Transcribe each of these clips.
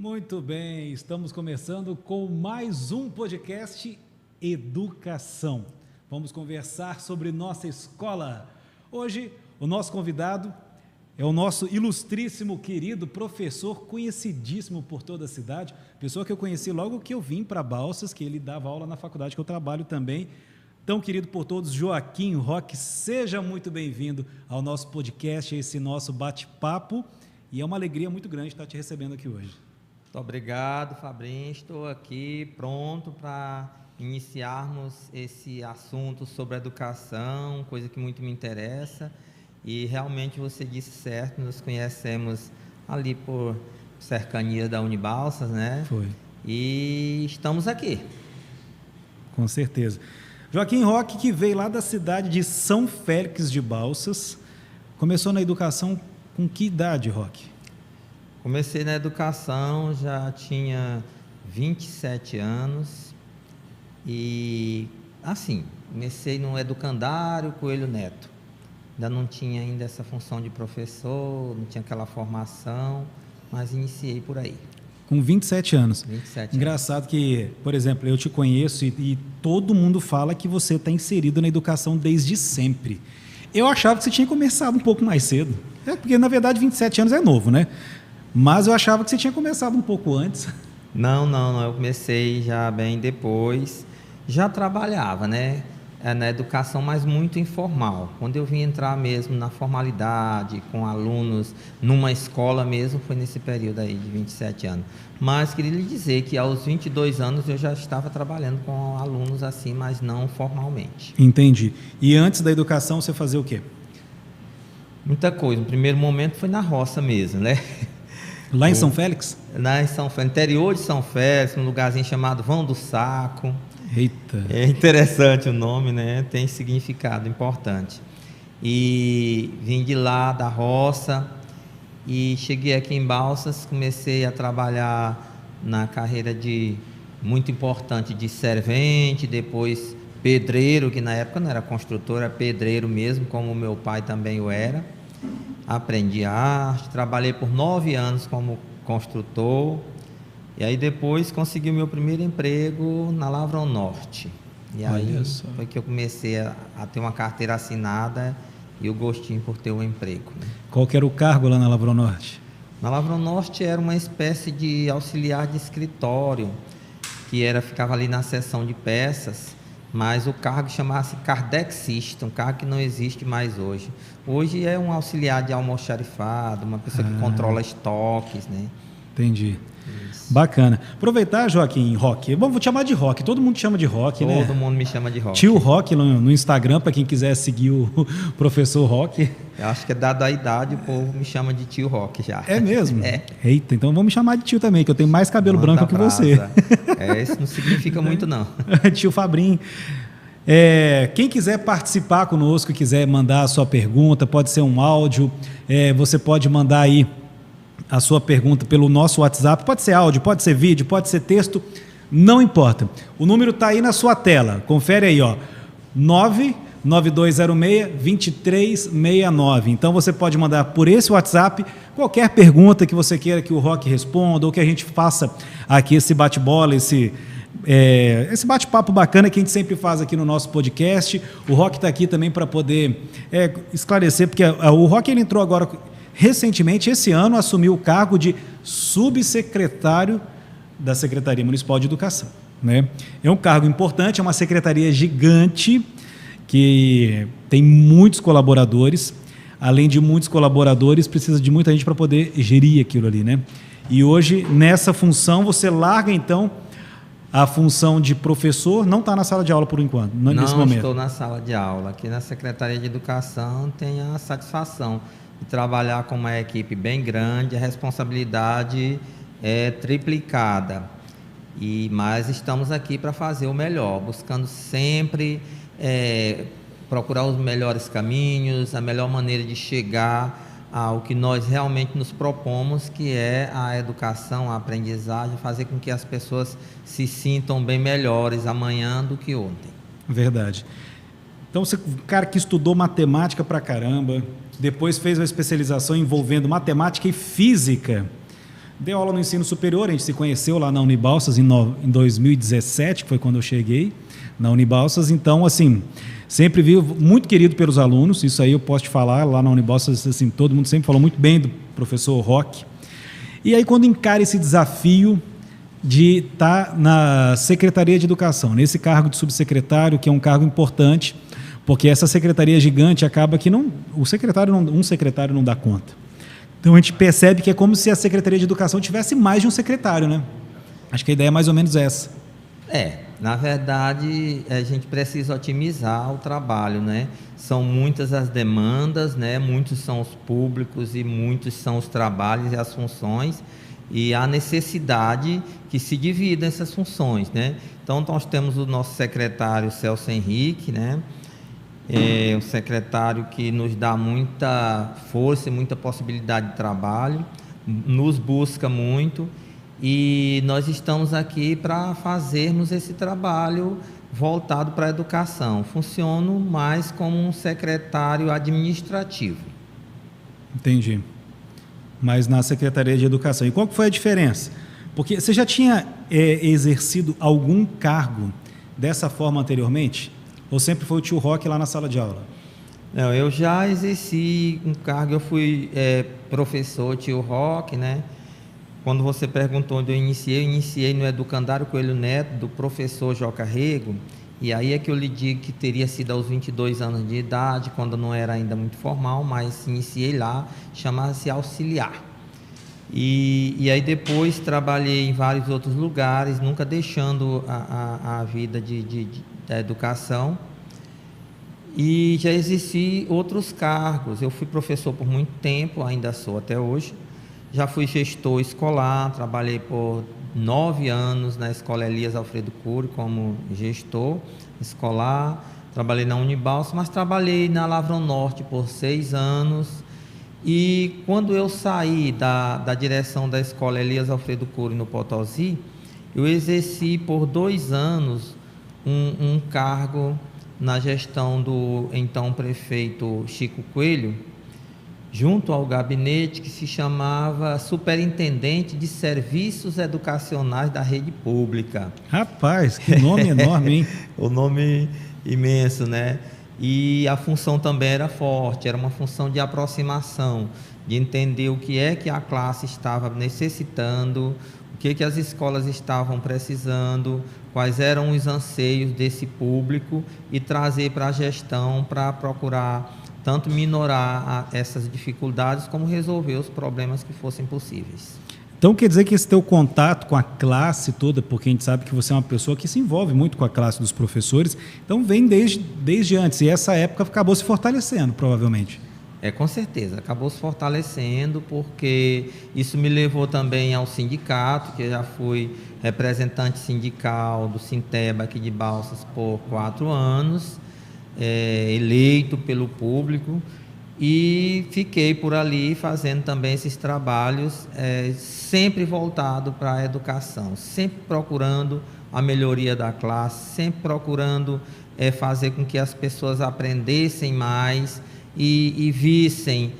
Muito bem, estamos começando com mais um podcast Educação. Vamos conversar sobre nossa escola. Hoje, o nosso convidado é o nosso ilustríssimo, querido professor, conhecidíssimo por toda a cidade, pessoa que eu conheci logo que eu vim para Balsas, que ele dava aula na faculdade que eu trabalho também. Tão querido por todos, Joaquim Roque, seja muito bem-vindo ao nosso podcast, a esse nosso bate-papo, e é uma alegria muito grande estar te recebendo aqui hoje. Muito obrigado, Fabrinho. Estou aqui pronto para iniciarmos esse assunto sobre educação, coisa que muito me interessa. E realmente você disse certo, nos conhecemos ali por cercania da Unibalsas, né? Foi. E estamos aqui. Com certeza. Joaquim Roque, que veio lá da cidade de São Félix de Balsas, começou na educação com que idade, Roque? Comecei na educação, já tinha 27 anos e, assim, comecei no Educandário Coelho Neto. Ainda não tinha ainda essa função de professor, não tinha aquela formação, mas iniciei por aí. Com 27 anos. 27 Engraçado que, por exemplo, eu te conheço e todo mundo fala que você está inserido na educação desde sempre. Eu achava que você tinha começado um pouco mais cedo. Porque, na verdade, 27 anos é novo, né? Mas eu achava que você tinha começado um pouco antes. Não, eu comecei já bem depois. Já trabalhava, né? Na educação, mas muito informal. Quando eu vim entrar mesmo na formalidade, com alunos, numa escola mesmo, foi nesse período aí de 27 anos. Mas queria lhe dizer que aos 22 anos eu já estava trabalhando com alunos assim, mas não formalmente. Entendi. E antes da educação você fazia o quê? Muita coisa. No primeiro momento foi na roça mesmo, né? Lá em São Félix? Lá em São Félix, interior de São Félix, num lugarzinho chamado Vão do Saco. Eita. É interessante o nome, né? Tem significado importante. E vim de lá, da roça, e cheguei aqui em Balsas, comecei a trabalhar na carreira muito importante de servente, depois pedreiro, que na época não era construtor, era pedreiro mesmo, como meu pai também o era. Aprendi arte, trabalhei por 9 anos como construtor, e aí depois consegui o meu primeiro emprego na Lavra Norte. E aí foi que eu comecei a ter uma carteira assinada e o gostinho por ter um emprego. Né? Qual que era o cargo lá na Lavra Norte? Na Lavra Norte era uma espécie de auxiliar de escritório, ficava ali na seção de peças, mas o cargo chamava-se cardexista, um cargo que não existe mais hoje. Hoje é um auxiliar de almoxarifado, uma pessoa que controla estoques, né? Entendi. Isso. Bacana. Aproveitar, Joaquim Roque. Bom, vou te chamar de Roque. Todo mundo te chama de Roque, né? Todo mundo me chama de Roque. Tio Roque no Instagram, para quem quiser seguir o professor Roque. Eu acho que é dado a idade, o povo me chama de tio Roque já. É mesmo? É. Eita, então vamos me chamar de tio também, que eu tenho mais cabelo branco que você. Isso não significa muito, não. Tio Fabrinho. Quem quiser participar conosco, quiser mandar a sua pergunta, pode ser um áudio, você pode mandar aí a sua pergunta pelo nosso WhatsApp, pode ser áudio, pode ser vídeo, pode ser texto, não importa. O número está aí na sua tela, confere aí, ó, 99206-2369. Então você pode mandar por esse WhatsApp qualquer pergunta que você queira que o Roque responda ou que a gente faça aqui esse bate-bola, esse bate-papo bacana que a gente sempre faz aqui no nosso podcast. O Roque está aqui também para poder esclarecer, porque o Roque ele entrou agora recentemente, esse ano, assumiu o cargo de subsecretário da Secretaria Municipal de Educação, né? É um cargo importante, é uma secretaria gigante que tem muitos colaboradores. Além de muitos colaboradores, precisa de muita gente para poder gerir aquilo ali, né? E hoje, nessa função, você larga, então, a função de professor, não está na sala de aula por enquanto, nesse momento? Não estou na sala de aula. Aqui na Secretaria de Educação tenho a satisfação de trabalhar com uma equipe bem grande, a responsabilidade é triplicada. Mas estamos aqui para fazer o melhor, buscando sempre procurar os melhores caminhos, a melhor maneira de chegar ao que nós realmente nos propomos, que é a educação, a aprendizagem, fazer com que as pessoas se sintam bem melhores amanhã do que ontem. Verdade. Então, você, cara que estudou matemática pra caramba, depois fez uma especialização envolvendo matemática e física, dei aula no ensino superior, a gente se conheceu lá na Unibalsas em 2017, que foi quando eu cheguei na Unibalsas. Então, assim, sempre vi muito querido pelos alunos, isso aí eu posso te falar, lá na Unibalsas, assim, todo mundo sempre falou muito bem do professor Roque. E aí, quando encara esse desafio de estar na Secretaria de Educação, nesse cargo de subsecretário, que é um cargo importante, porque essa secretaria gigante acaba que um secretário não dá conta. Então a gente percebe que é como se a Secretaria de Educação tivesse mais de um secretário, né? Acho que a ideia é mais ou menos essa. Na verdade, a gente precisa otimizar o trabalho, né? São muitas as demandas, né? Muitos são os públicos e muitos são os trabalhos e as funções, e há necessidade que se dividam essas funções, né? Então, nós temos o nosso secretário Celso Henrique, né? É um secretário que nos dá muita força e muita possibilidade de trabalho, nos busca muito, e nós estamos aqui para fazermos esse trabalho voltado para a educação. Funciono mais como um secretário administrativo. Entendi. Mas na Secretaria de Educação. E qual que foi a diferença? Porque você já tinha exercido algum cargo dessa forma anteriormente? Ou sempre foi o tio Roque lá na sala de aula? Não, eu já exerci um cargo, eu fui professor tio Roque, né? Quando você perguntou onde eu iniciei no Educandário Coelho Neto, do professor Joca Rego, e aí é que eu lhe digo que teria sido aos 22 anos de idade, quando não era ainda muito formal, mas iniciei lá, chamava-se auxiliar. E aí depois trabalhei em vários outros lugares, nunca deixando a vida da educação, e já exerci outros cargos. Eu fui professor por muito tempo, ainda sou até hoje. Já fui gestor escolar, trabalhei por 9 anos na Escola Elias Alfredo Cury como gestor escolar, trabalhei na Unibalsas, mas trabalhei na Lavra Norte por 6 anos. E quando eu saí da direção da Escola Elias Alfredo Cury no Potosí, eu exerci por 2 anos um cargo na gestão do então prefeito Chico Coelho, junto ao gabinete que se chamava Superintendente de Serviços Educacionais da Rede Pública. Rapaz, que nome enorme, hein? O nome imenso, né? E a função também era forte, era uma função de aproximação, de entender o que é que a classe estava necessitando, o que é que as escolas estavam precisando, quais eram os anseios desse público, e trazer para a gestão para procurar tanto minorar essas dificuldades como resolver os problemas que fossem possíveis. Então quer dizer que esse teu contato com a classe toda, porque a gente sabe que você é uma pessoa que se envolve muito com a classe dos professores, então vem desde antes, e essa época acabou se fortalecendo, provavelmente. Com certeza, acabou se fortalecendo, porque isso me levou também ao sindicato, que eu já fui representante sindical do Sinteba aqui de Balsas por 4 anos, eleito pelo público, e fiquei por ali fazendo também esses trabalhos, sempre voltado para a educação, sempre procurando a melhoria da classe, sempre procurando fazer com que as pessoas aprendessem mais e vissem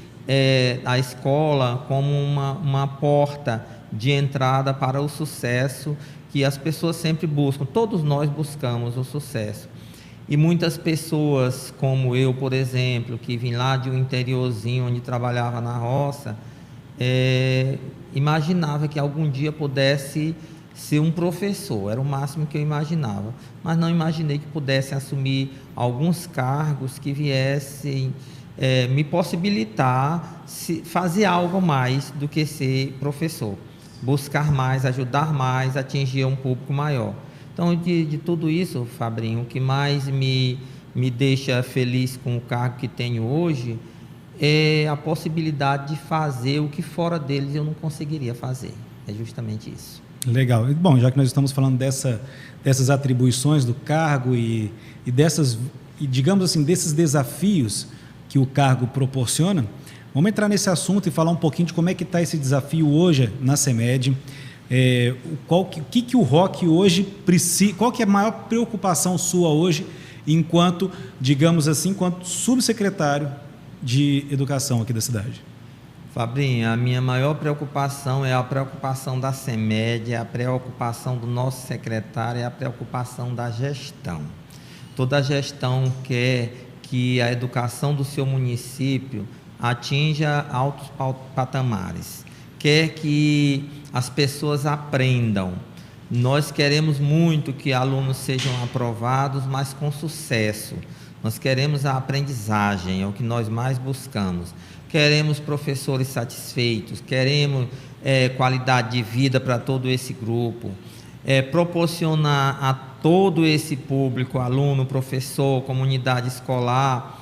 a escola como uma porta de entrada para o sucesso que as pessoas sempre buscam. Todos nós buscamos o sucesso. E muitas pessoas, como eu, por exemplo, que vim lá de um interiorzinho onde trabalhava na roça, imaginava que algum dia pudesse ser um professor, era o máximo que eu imaginava, mas não imaginei que pudesse assumir alguns cargos que viessem me possibilitar fazer algo mais do que ser professor, buscar mais, ajudar mais, atingir um público maior. Então, de tudo isso, Fabrinho, o que mais me deixa feliz com o cargo que tenho hoje é a possibilidade de fazer o que fora deles eu não conseguiria fazer. É justamente isso. Legal. Bom, já que nós estamos falando dessas atribuições do cargo e digamos assim, desses desafios que o cargo proporciona, vamos entrar nesse assunto e falar um pouquinho de como é que está esse desafio hoje na CEMED. O que o Roque hoje precisa, qual que é a maior preocupação sua hoje enquanto, digamos assim, enquanto subsecretário de Educação aqui da cidade? Fabrinho, a minha maior preocupação é a preocupação da CEMED, é a preocupação do nosso secretário, é a preocupação da gestão. Toda gestão quer que a educação do seu município atinja altos patamares, quer que as pessoas aprendam. Nós queremos muito que alunos sejam aprovados, mas com sucesso. Nós queremos a aprendizagem, é o que nós mais buscamos. Queremos professores satisfeitos, queremos qualidade de vida para todo esse grupo, proporcionar a todo esse público, aluno, professor, comunidade escolar,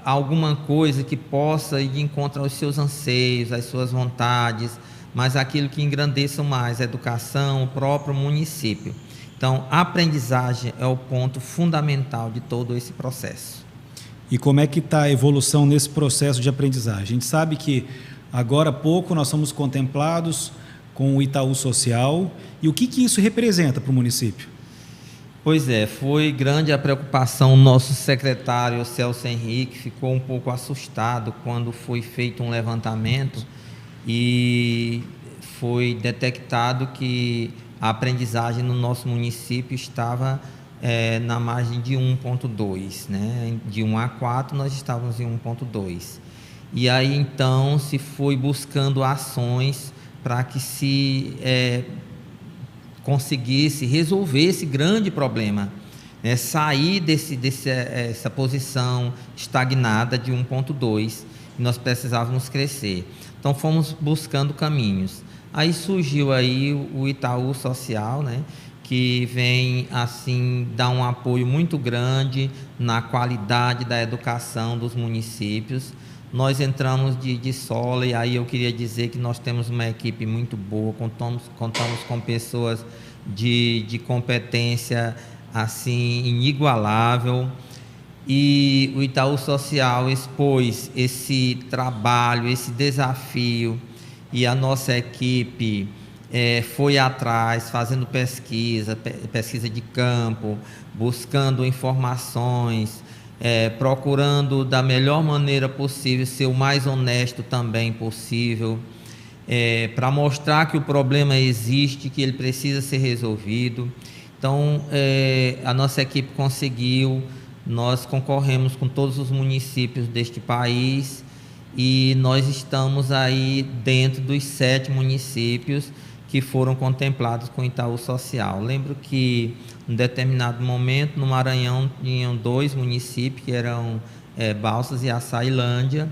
alguma coisa que possa ir de encontro aos seus anseios, às suas vontades, mas aquilo que engrandeça mais a educação, o próprio município. Então, a aprendizagem é o ponto fundamental de todo esse processo. E como é que está a evolução nesse processo de aprendizagem? A gente sabe que agora há pouco nós somos contemplados com o Itaú Social. E o que isso representa para o município? Pois é, foi grande a preocupação. O nosso secretário, Celso Henrique, ficou um pouco assustado quando foi feito um levantamento e foi detectado que a aprendizagem no nosso município estava na margem de 1,2, né? De 1 a 4 nós estávamos em 1,2. E aí então se foi buscando ações para que se conseguisse resolver esse grande problema, sair dessa posição estagnada de 1,2, e nós precisávamos crescer. Então fomos buscando caminhos. Aí surgiu aí o Itaú Social, né, que vem assim dar um apoio muito grande na qualidade da educação dos municípios. Nós entramos de sola, e aí eu queria dizer que nós temos uma equipe muito boa, contamos com pessoas de competência assim inigualável, e o Itaú Social expôs esse trabalho, esse desafio, e a nossa equipe foi atrás, fazendo pesquisa de campo, buscando informações, procurando da melhor maneira possível ser o mais honesto também possível, para mostrar que o problema existe, que ele precisa ser resolvido. Então, a nossa equipe conseguiu, nós concorremos com todos os municípios deste país e nós estamos aí dentro dos 7 municípios que foram contemplados com Itaú Social. Lembro que, em determinado momento, no Maranhão, tinham 2 municípios, que eram Balsas e Açailândia,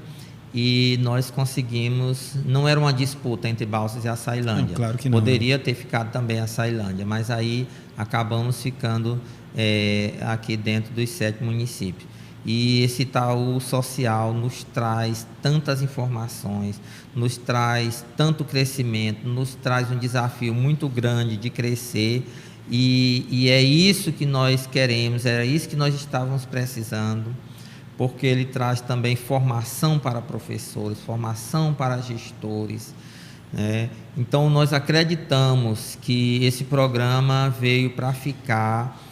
e nós conseguimos, não era uma disputa entre Balsas e Açailândia. Não, claro que não. Poderia ter ficado também Açailândia, mas aí acabamos ficando aqui dentro dos 7 municípios. E esse Itaú Social nos traz tantas informações, nos traz tanto crescimento, nos traz um desafio muito grande de crescer, e é isso que nós queremos, era isso que nós estávamos precisando, porque ele traz também formação para professores, formação para gestores, né? Então nós acreditamos que esse programa veio para ficar,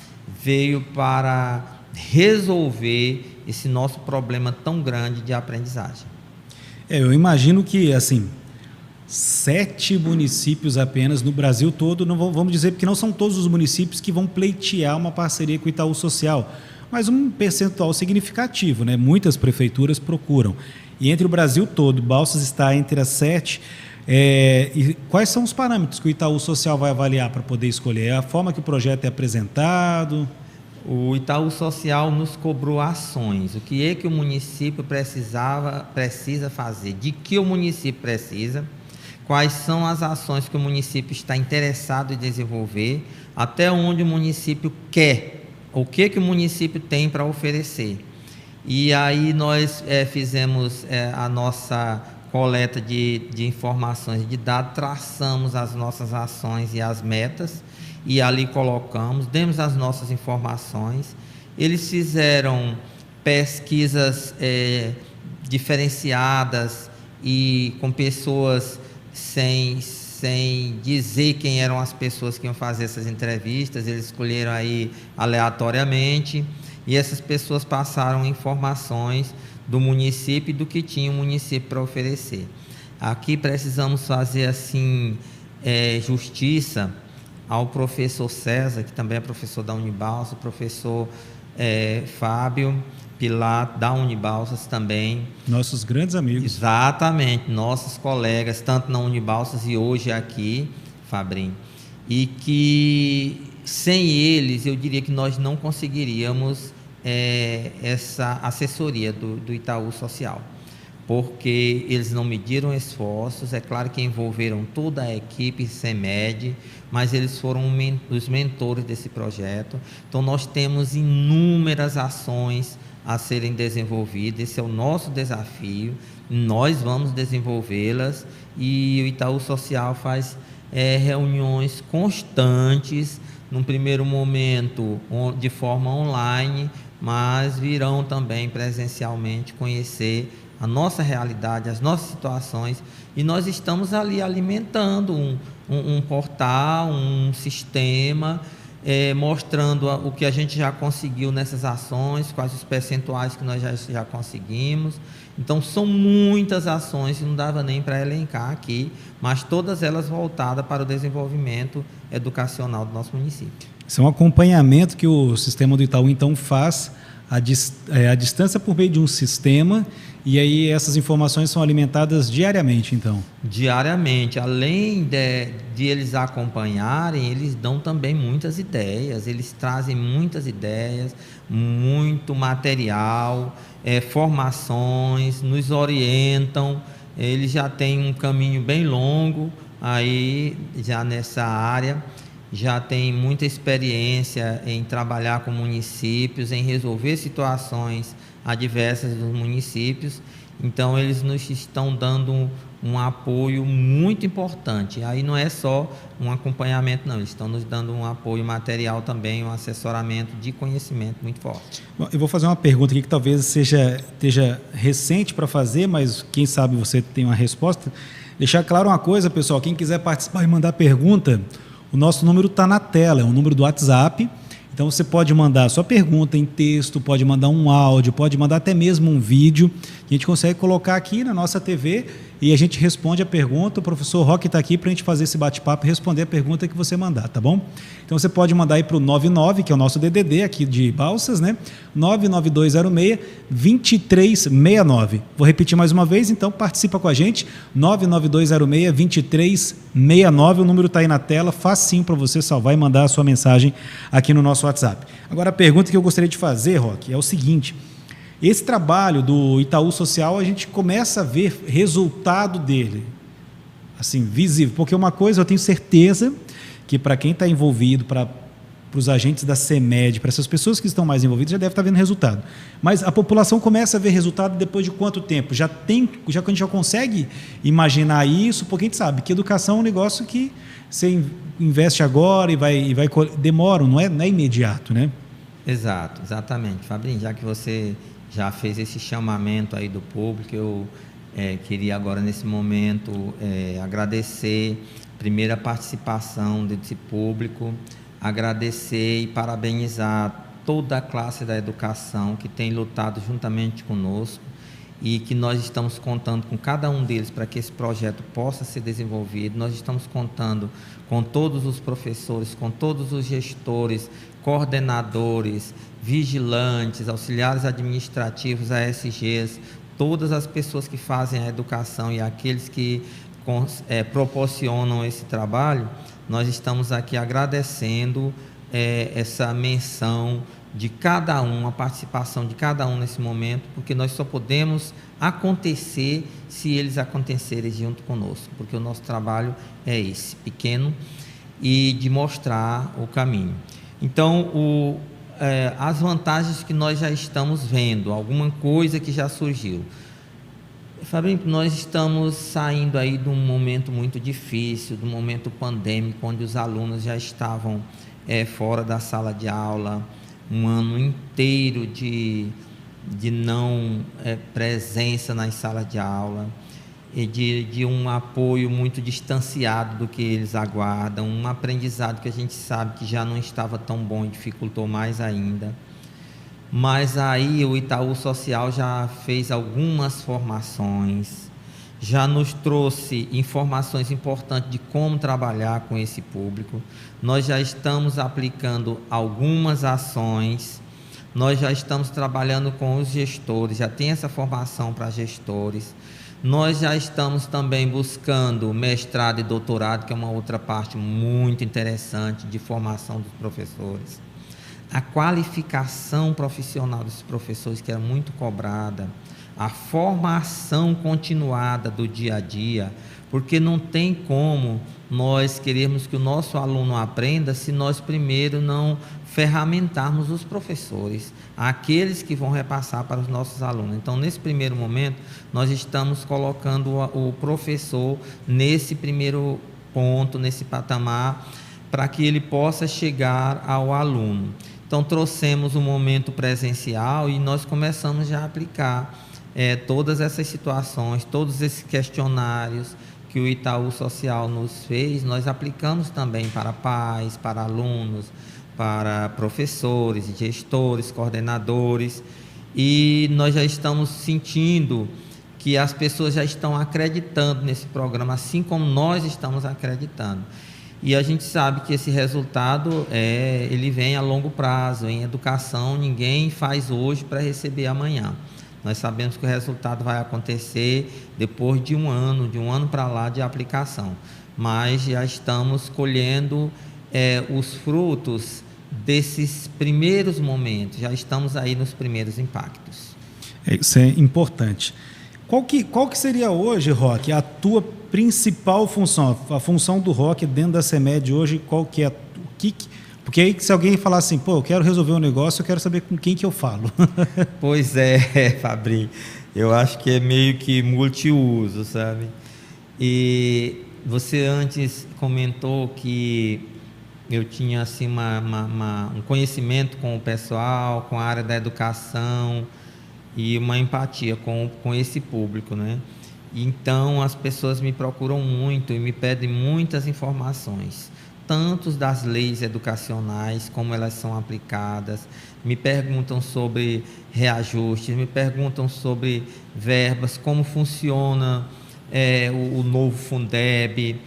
veio para resolver esse nosso problema tão grande de aprendizagem. Eu imagino que, assim, 7 municípios apenas no Brasil todo, não vamos dizer, porque não são todos os municípios que vão pleitear uma parceria com o Itaú Social, mas um percentual significativo, né? Muitas prefeituras procuram. E entre o Brasil todo, Balsas está entre as 7. E quais são os parâmetros que o Itaú Social vai avaliar para poder escolher? É a forma que o projeto é apresentado? O Itaú Social nos cobrou ações. O que é que o município precisa fazer? De que o município precisa? Quais são as ações que o município está interessado em desenvolver? Até onde o município quer? O que o município tem para oferecer? E aí nós fizemos a nossa coleta de informações, de dados, traçamos as nossas ações e as metas, e ali colocamos, demos as nossas informações. Eles fizeram pesquisas diferenciadas e com pessoas sem dizer quem eram as pessoas que iam fazer essas entrevistas. Eles escolheram aí aleatoriamente, e essas pessoas passaram informações. do município e do que tinha o município para oferecer. Aqui precisamos fazer assim justiça ao professor César, que também é professor da Unibalsas, o professor Fábio Pilato, da Unibalsas também. Nossos grandes amigos. Exatamente, nossos colegas, tanto na Unibalsas e hoje aqui, Fabrinho. E que sem eles, eu diria que nós não conseguiríamos essa assessoria do Itaú Social, porque eles não mediram esforços. É claro que envolveram toda a equipe CEMED, mas eles foram os mentores desse projeto. Então nós temos inúmeras ações a serem desenvolvidas. Esse é o nosso desafio, nós vamos desenvolvê-las, e o Itaú Social faz reuniões constantes, num primeiro momento de forma online, mas virão também presencialmente conhecer a nossa realidade, as nossas situações, e nós estamos ali alimentando um portal, um sistema, mostrando o que a gente já conseguiu nessas ações, quais os percentuais que nós já conseguimos. Então são muitas ações, não dava nem para elencar aqui, mas todas elas voltadas para o desenvolvimento educacional do nosso município. Isso é um acompanhamento que o sistema do Itaú então faz à distância por meio de um sistema, e aí essas informações são alimentadas diariamente, então? Diariamente. Além de eles acompanharem, eles dão também muitas ideias, eles trazem muitas ideias, muito material, formações, nos orientam. Eles já têm um caminho bem longo aí já nessa área, já tem muita experiência em trabalhar com municípios, em resolver situações adversas dos municípios. Então eles nos estão dando um apoio muito importante. Aí não é só um acompanhamento, não, eles estão nos dando um apoio material também, um assessoramento de conhecimento muito forte. Bom, eu vou fazer uma pergunta aqui que talvez esteja recente para fazer, mas quem sabe você tem uma resposta. Deixar claro uma coisa, pessoal, quem quiser participar e mandar pergunta, o nosso número está na tela, é o número do WhatsApp. Então você pode mandar a sua pergunta em texto, pode mandar um áudio, pode mandar até mesmo um vídeo, que a gente consegue colocar aqui na nossa TV e a gente responde a pergunta. O professor Roque está aqui para a gente fazer esse bate-papo e responder a pergunta que você mandar, tá bom? Então você pode mandar aí para o 99, que é o nosso DDD aqui de Balsas, né? 99206-2369. Vou repetir mais uma vez, então participa com a gente, 99206-2369, o número está aí na tela, facinho para você salvar e mandar a sua mensagem aqui no nosso WhatsApp. Agora a pergunta que eu gostaria de fazer, Roque, é o seguinte: esse trabalho do Itaú Social, a gente começa a ver resultado dele, assim, visível, porque uma coisa eu tenho certeza que para quem está envolvido, para os agentes da CEMED, para essas pessoas que estão mais envolvidas, já deve estar vendo resultado. Mas a população começa a ver resultado depois de quanto tempo? Já que a gente já consegue imaginar isso, porque a gente sabe que educação é um negócio que você investe agora e vai demora, não é imediato, né? Exato, exatamente. Fabrinho, já que você já fez esse chamamento aí do público, eu queria agora nesse momento agradecer primeiro a participação desse público, agradecer e parabenizar toda a classe da educação que tem lutado juntamente conosco e que nós estamos contando com cada um deles para que esse projeto possa ser desenvolvido. Nós estamos contando com todos os professores, com todos os gestores, coordenadores, vigilantes, auxiliares administrativos, ASGs, todas as pessoas que fazem a educação e aqueles que proporcionam esse trabalho. Nós estamos aqui agradecendo essa menção de cada um, a participação de cada um nesse momento, porque nós só podemos acontecer se eles acontecerem junto conosco, porque o nosso trabalho é esse, pequeno, e de mostrar o caminho. Então, as vantagens que nós já estamos vendo, alguma coisa que já surgiu. Fabinho, nós estamos saindo aí de um momento muito difícil, de um momento pandêmico, onde os alunos já estavam fora da sala de aula, um ano inteiro de não presença nas salas de aula, e de um apoio muito distanciado do que eles aguardam, um aprendizado que a gente sabe que já não estava tão bom e dificultou mais ainda. mas aí o Itaú Social já fez algumas formações, já nos trouxe informações importantes de como trabalhar com esse público. Nós já estamos aplicando algumas ações, nós já estamos trabalhando com os gestores, já tem essa formação para gestores. Nós já estamos também buscando mestrado e doutorado, que é uma outra parte muito interessante de formação dos professores. A qualificação profissional dos professores, que era muito cobrada, a formação continuada do dia a dia, porque não tem como nós queremos que o nosso aluno aprenda se nós primeiro não ferramentarmos os professores, aqueles que vão repassar para os nossos alunos. Então, nesse primeiro momento, nós estamos colocando o professor nesse primeiro ponto, nesse patamar, para que ele possa chegar ao aluno. Então, trouxemos o momento presencial e nós começamos já a aplicar todas essas situações, todos esses questionários que o Itaú Social nos fez, nós aplicamos também para pais, para alunos, para professores, gestores, coordenadores, e nós já estamos sentindo que as pessoas já estão acreditando nesse programa, assim como nós estamos acreditando. E a gente sabe que esse resultado ele vem a longo prazo. Em educação, ninguém faz hoje para receber amanhã. Nós sabemos que o resultado vai acontecer depois de um ano para lá de aplicação. Mas já estamos colhendo os frutos desses primeiros momentos, já estamos aí nos primeiros impactos. Isso é importante. Qual que seria hoje, Roque, a tua principal função? A função do Roque dentro da CEMED hoje, qual que é? Porque aí se alguém falar assim, eu quero resolver um negócio, eu quero saber com quem que eu falo. Pois é, Fabrinho, eu acho que é meio que multiuso, sabe? E você antes comentou que eu tinha assim um conhecimento com o pessoal, com a área da educação e uma empatia com esse público, né? Então as pessoas me procuram muito e me pedem muitas informações, tanto das leis educacionais, como elas são aplicadas, me perguntam sobre reajustes, me perguntam sobre verbas, como funciona o novo Fundeb,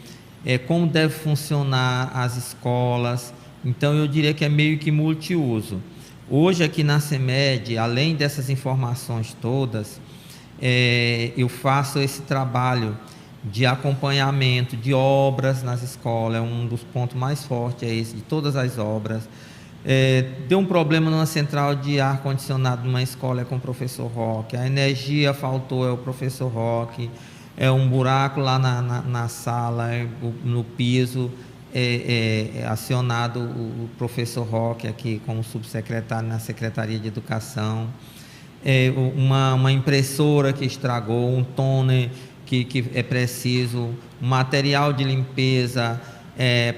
como deve funcionar as escolas. Então eu diria que é meio que multiuso. Hoje aqui na CEMED, além dessas informações todas, eu faço esse trabalho de acompanhamento de obras nas escolas. Um dos pontos mais fortes é esse, de todas as obras. Deu um problema numa central de ar-condicionado numa escola, é com o professor Roque. A energia faltou, é o professor Roque. Um buraco lá na sala, no piso, acionado o professor Roque aqui como subsecretário na Secretaria de Educação. Uma impressora que estragou, um toner que é preciso, um material de limpeza,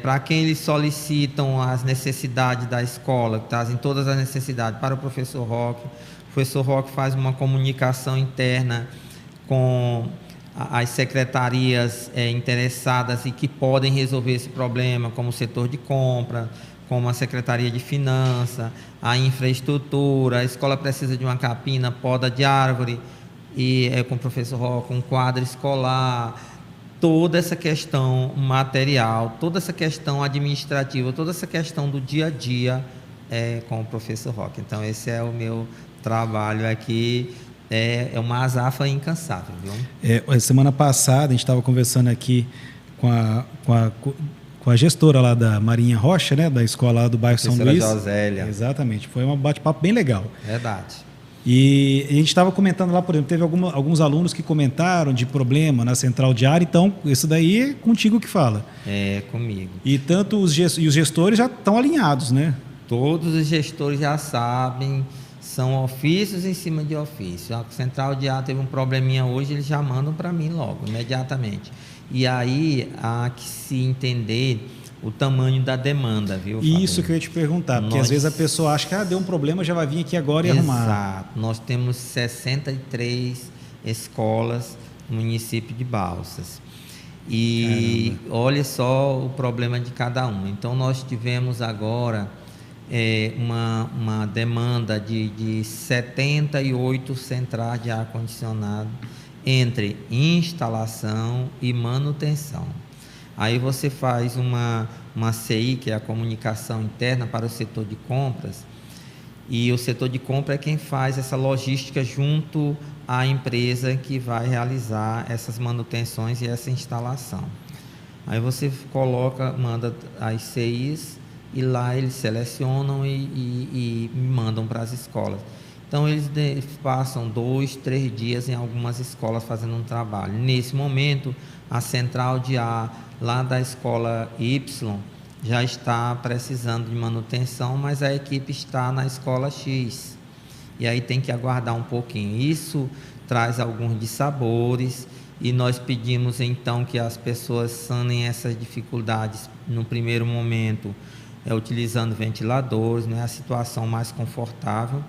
para quem eles solicitam as necessidades da escola, que trazem todas as necessidades para o professor Roque. O professor Roque faz uma comunicação interna com as secretarias interessadas e que podem resolver esse problema, como o setor de compra, como a Secretaria de Finanças, a infraestrutura. A escola precisa de uma capina, poda de árvore, e com o professor Roque, um quadro escolar, toda essa questão material, toda essa questão administrativa, toda essa questão do dia a dia com o professor Roque. Então esse é o meu trabalho aqui. É uma azafa incansável, viu? Semana passada a gente estava conversando aqui com a gestora lá da Marinha Rocha, né, da escola lá do bairro São Luís. Josélia. Exatamente, foi um bate-papo bem legal. Verdade. E a gente estava comentando lá, por exemplo, teve alguns alunos que comentaram de problema na central de ar, então isso daí é contigo que fala. É comigo. E tanto os gestores já estão alinhados, né? Todos os gestores já sabem. São ofícios em cima de ofício. A central de ar teve um probleminha hoje, eles já mandam para mim logo, imediatamente. E aí há que se entender o tamanho da demanda, viu, Fabinho? Isso que eu ia te perguntar, porque às vezes a pessoa acha que deu um problema, já vai vir aqui agora e arrumar. Exato. Nós temos 63 escolas no município de Balsas. E olha só o problema de cada uma. Então nós tivemos agora uma demanda de 78 centrais de ar-condicionado entre instalação e manutenção. Aí você faz uma CI, que é a comunicação interna, para o setor de compras, e o setor de compra é quem faz essa logística junto à empresa que vai realizar essas manutenções e essa instalação. Aí você manda as CIs e lá eles selecionam e mandam para as escolas. Então eles passam 2, 3 dias em algumas escolas fazendo um trabalho. Nesse momento, a central de ar lá da escola Y já está precisando de manutenção, mas a equipe está na escola X. E aí tem que aguardar um pouquinho. Isso traz alguns dissabores e nós pedimos então que as pessoas sanem essas dificuldades no primeiro momento, utilizando ventiladores, não é a situação mais confortável.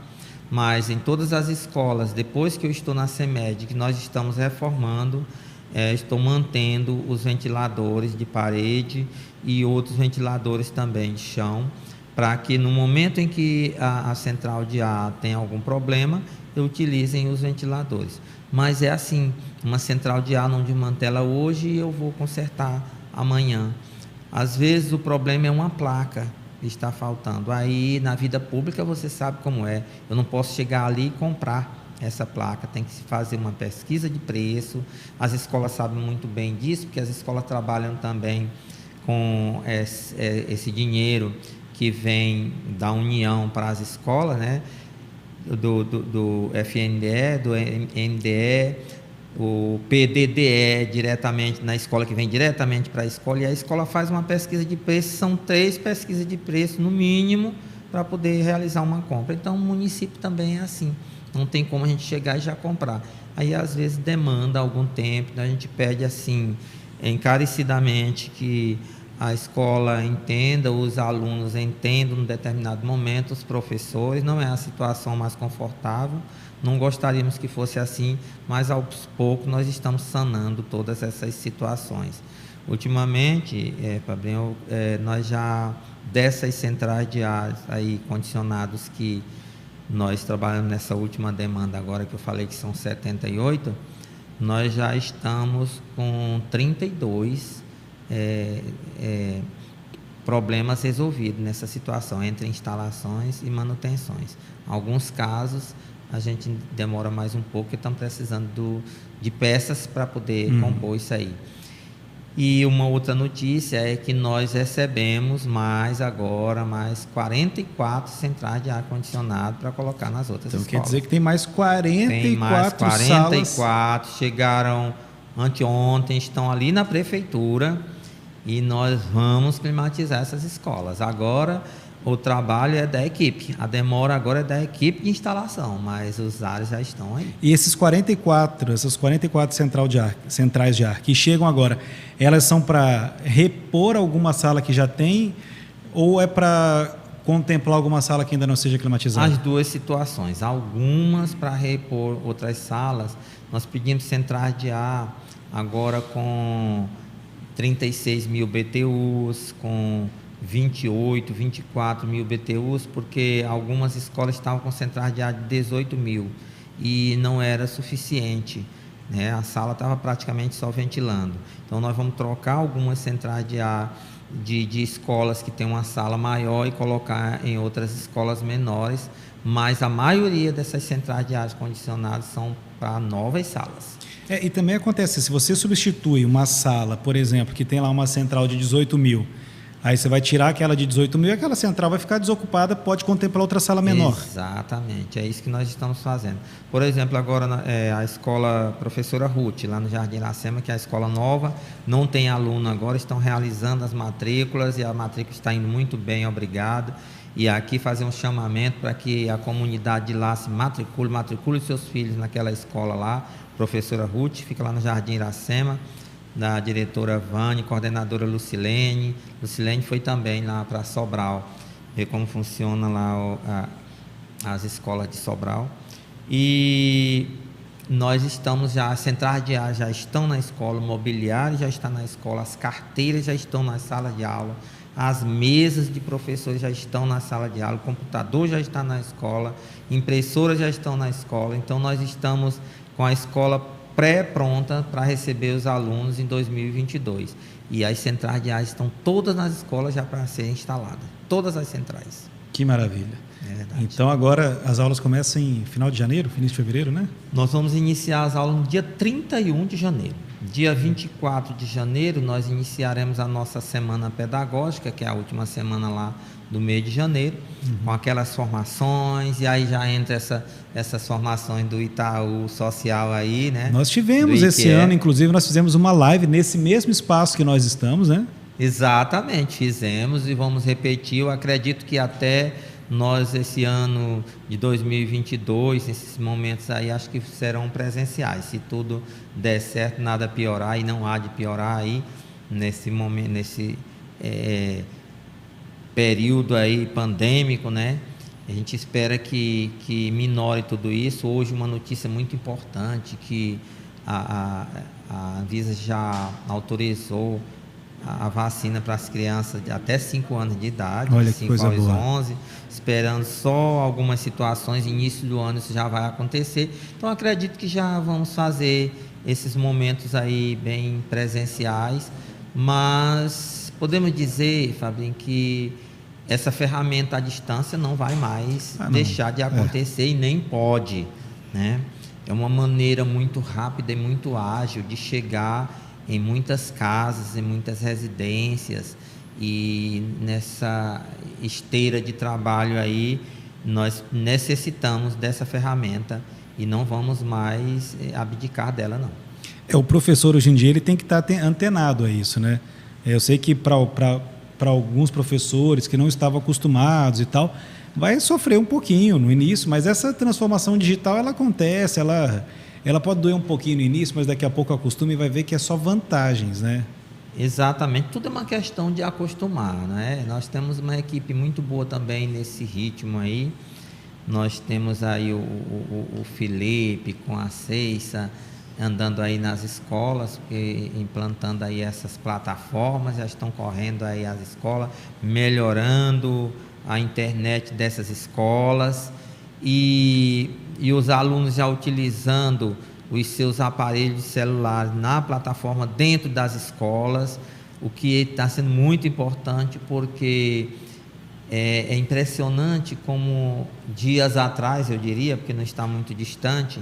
Mas em todas as escolas, depois que eu estou na CEMED, que nós estamos reformando, estou mantendo os ventiladores de parede e outros ventiladores também de chão, para que no momento em que a central de ar tem algum problema, utilizem os ventiladores. Mas é assim, uma central de ar não desmantela hoje e eu vou consertar amanhã. Às vezes o problema é uma placa que está faltando. Aí na vida pública você sabe como é. Eu não posso chegar ali e comprar essa placa, tem que se fazer uma pesquisa de preço. As escolas sabem muito bem disso, porque as escolas trabalham também com esse dinheiro que vem da União para as escolas, né? Do FNDE, do NDE, o PDDE diretamente na escola, que vem diretamente para a escola, e a escola faz uma pesquisa de preço. São 3 pesquisas de preço no mínimo para poder realizar uma compra. Então o município também é assim, não tem como a gente chegar e já comprar. Aí às vezes demanda algum tempo, né? A gente pede assim encarecidamente que a escola entenda, os alunos entendam num determinado momento, os professores. Não é a situação mais confortável, não gostaríamos que fosse assim, mas aos poucos nós estamos sanando todas essas situações. Ultimamente, Fabrinho, nós já, dessas centrais de ar aí, condicionados que nós trabalhamos nessa última demanda agora, que eu falei que são 78, nós já estamos com 32 problemas resolvidos nessa situação, entre instalações e manutenções. Em alguns casos, a gente demora mais um pouco, porque estamos precisando de peças para poder compor isso aí. E uma outra notícia é que nós recebemos mais 44 centrais de ar-condicionado para colocar nas outras escolas. Quer dizer que tem mais 44 tem mais 44 salas. Chegaram anteontem, estão ali na prefeitura e nós vamos climatizar essas escolas. Agora o trabalho é da equipe, a demora agora é da equipe de instalação, mas os ares já estão aí. E essas 44 centrais de ar que chegam agora, elas são para repor alguma sala que já tem ou é para contemplar alguma sala que ainda não seja climatizada? As duas situações, algumas para repor outras salas. Nós pedimos centrais de ar agora com 36 mil BTUs, com 28, 24 mil BTUs, porque algumas escolas estavam com centrais de ar de 18 mil e não era suficiente, né? A sala estava praticamente só ventilando. Então nós vamos trocar algumas centrais de ar de escolas que tem uma sala maior e colocar em outras escolas menores, mas a maioria dessas centrais de ar condicionados são para novas salas. E também acontece, se você substitui uma sala, por exemplo, que tem lá uma central de 18 mil, aí você vai tirar aquela de 18 mil e aquela central vai ficar desocupada, pode contemplar outra sala menor. Exatamente, é isso que nós estamos fazendo. Por exemplo, agora a escola Professora Ruth, lá no Jardim Iracema, que é a escola nova, não tem aluno agora, estão realizando as matrículas e a matrícula está indo muito bem, obrigado. E aqui fazer um chamamento para que a comunidade de lá se matricule seus filhos naquela escola lá, Professora Ruth, fica lá no Jardim Iracema, da diretora Vânia, coordenadora Lucilene. Lucilene foi também lá para Sobral, ver como funciona lá as escolas de Sobral. E nós estamos já, as centrais de ar já estão na escola, o mobiliário já está na escola, as carteiras já estão nas salas de aula, as mesas de professores já estão na sala de aula, o computador já está na escola, impressoras já estão na escola. Então, nós estamos com a escola pré-pronta para receber os alunos em 2022. E as centrais de AIS estão todas nas escolas já para serem instaladas. Todas as centrais. Que maravilha. É verdade. Então, agora as aulas começam em final de janeiro, início de fevereiro, né? Nós vamos iniciar as aulas no dia 31 de janeiro. Dia 24 de janeiro, nós iniciaremos a nossa semana pedagógica, que é a última semana lá do mês de janeiro, com aquelas formações, e aí já entra essas formações do Itaú Social aí, né? Nós tivemos esse ano, inclusive, nós fizemos uma live nesse mesmo espaço que nós estamos, né? Exatamente, fizemos e vamos repetir. Eu acredito que até nós, esse ano de 2022, esses momentos aí, acho que serão presenciais. Se tudo der certo, nada piorar, e não há de piorar aí, nesse momento, nesse período aí pandêmico, né? A gente espera que minore tudo isso. Hoje, uma notícia muito importante, que a Anvisa já autorizou a vacina para as crianças de até 5 anos de idade, Olha, de que 5 coisa aos boa. 11, esperando só algumas situações. Início do ano isso já vai acontecer. Então, acredito que já vamos fazer esses momentos aí bem presenciais, mas podemos dizer, Fabinho, que essa ferramenta à distância não vai mais deixar de acontecer e nem pode, né? É uma maneira muito rápida e muito ágil de chegar em muitas casas, em muitas residências, e nessa esteira de trabalho aí, nós necessitamos dessa ferramenta e não vamos mais abdicar dela, não. O professor, hoje em dia, ele tem que estar antenado a isso, né? Eu sei que para alguns professores que não estavam acostumados e tal, vai sofrer um pouquinho no início, mas essa transformação digital, ela acontece, ela pode doer um pouquinho no início, mas daqui a pouco acostuma e vai ver que é só vantagens, né? Exatamente, tudo é uma questão de acostumar, né? Nós temos uma equipe muito boa também nesse ritmo aí. Nós temos aí o Felipe com a Ceissa andando aí nas escolas, implantando aí essas plataformas, já estão correndo aí as escolas, melhorando a internet dessas escolas, e os alunos já utilizando os seus aparelhos de celular na plataforma dentro das escolas, o que está sendo muito importante, porque é impressionante como dias atrás, eu diria, porque não está muito distante,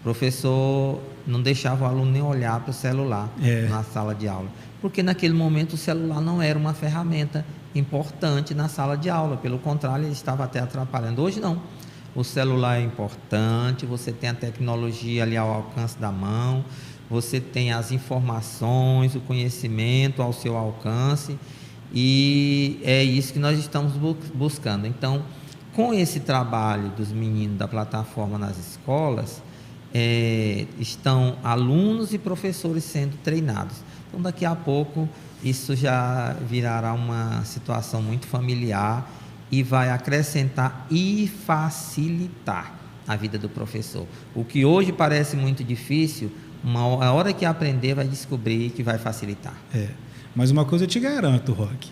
o professor não deixava o aluno nem olhar para o celular na sala de aula, porque naquele momento o celular não era uma ferramenta importante na sala de aula, pelo contrário, ele estava até atrapalhando. Hoje não. O celular é importante, você tem a tecnologia ali ao alcance da mão, você tem as informações, o conhecimento ao seu alcance, e é isso que nós estamos buscando. Então, com esse trabalho dos meninos da plataforma nas escolas, estão alunos e professores sendo treinados. Então, daqui a pouco, isso já virará uma situação muito familiar e vai acrescentar e facilitar a vida do professor. O que hoje parece muito difícil, a hora que aprender vai descobrir que vai facilitar. Mas uma coisa eu te garanto, Roque,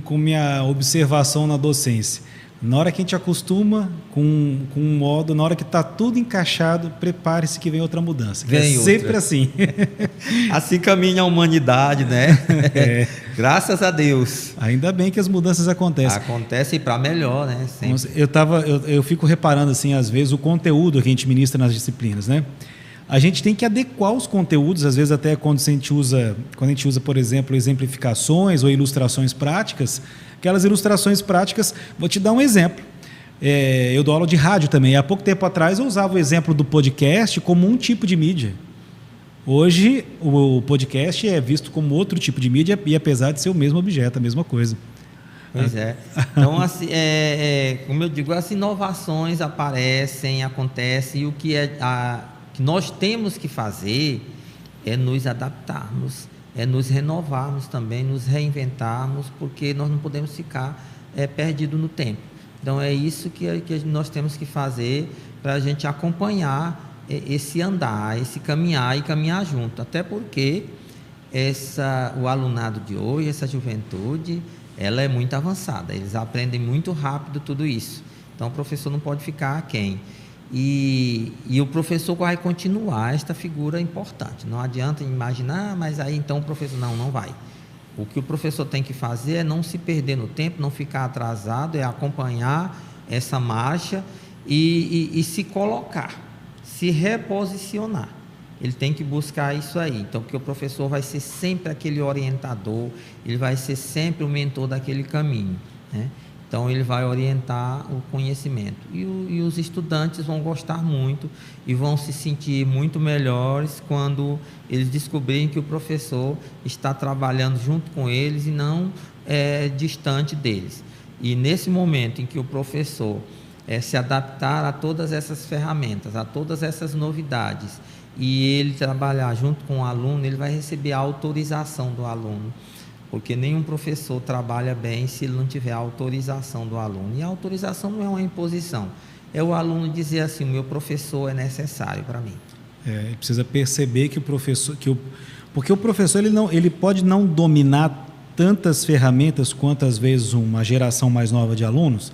com minha observação na docência, na hora que a gente acostuma com um modo, na hora que está tudo encaixado, prepare-se que vem outra mudança. Vem outra. Sempre assim. Assim caminha a humanidade, né? Graças a Deus. Ainda bem que as mudanças acontecem. Acontece para melhor, né? Sempre. Eu fico reparando, assim, às vezes, o conteúdo que a gente ministra nas disciplinas, né? A gente tem que adequar os conteúdos, às vezes até quando a gente usa, por exemplo, exemplificações ou ilustrações práticas, aquelas ilustrações práticas, vou te dar um exemplo. Eu dou aula de rádio também. Há pouco tempo atrás eu usava o exemplo do podcast como um tipo de mídia. Hoje o podcast é visto como outro tipo de mídia, e apesar de ser o mesmo objeto, a mesma coisa. Pois é. Então, assim, como eu digo, as inovações acontecem, e o que que nós temos que fazer é nos adaptarmos, é nos renovarmos também, nos reinventarmos, porque nós não podemos ficar perdidos no tempo. Então, é isso que nós temos que fazer para a gente acompanhar esse andar, esse caminhar e caminhar junto. Até porque o alunado de hoje, essa juventude, ela é muito avançada, eles aprendem muito rápido tudo isso. Então, o professor não pode ficar aquém. E o professor vai continuar esta figura importante. Não adianta imaginar, mas aí então o professor... Não vai. O que o professor tem que fazer é não se perder no tempo, não ficar atrasado, é acompanhar essa marcha e se colocar, se reposicionar. Ele tem que buscar isso aí. Então, porque o professor vai ser sempre aquele orientador, ele vai ser sempre o mentor daquele caminho, né? Então, ele vai orientar o conhecimento. E os estudantes vão gostar muito e vão se sentir muito melhores quando eles descobrirem que o professor está trabalhando junto com eles e não distante deles. E nesse momento em que o professor se adaptar a todas essas ferramentas, a todas essas novidades, e ele trabalhar junto com o aluno, ele vai receber a autorização do aluno, porque nenhum professor trabalha bem se ele não tiver a autorização do aluno. E a autorização não é uma imposição, é o aluno dizer assim: o meu professor é necessário para mim. Ele precisa perceber que o professor, porque o professor ele pode não dominar tantas ferramentas quanto às vezes uma geração mais nova de alunos,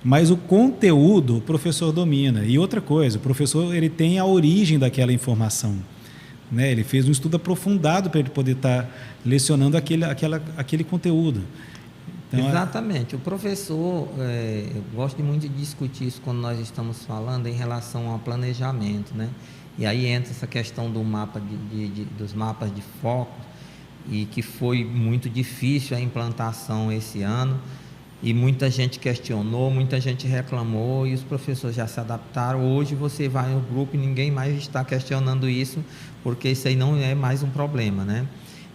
mas o conteúdo o professor domina. E outra coisa, o professor ele tem a origem daquela informação, né? Ele fez um estudo aprofundado para ele poder estar lecionando aquele conteúdo. Então, exatamente. O professor, eu gosto muito de discutir isso quando nós estamos falando em relação ao planejamento, né? E aí entra essa questão do mapa dos mapas de foco, e que foi muito difícil a implantação esse ano, e muita gente questionou, muita gente reclamou, e os professores já se adaptaram. Hoje você vai no grupo e ninguém mais está questionando isso, porque isso aí não é mais um problema, né?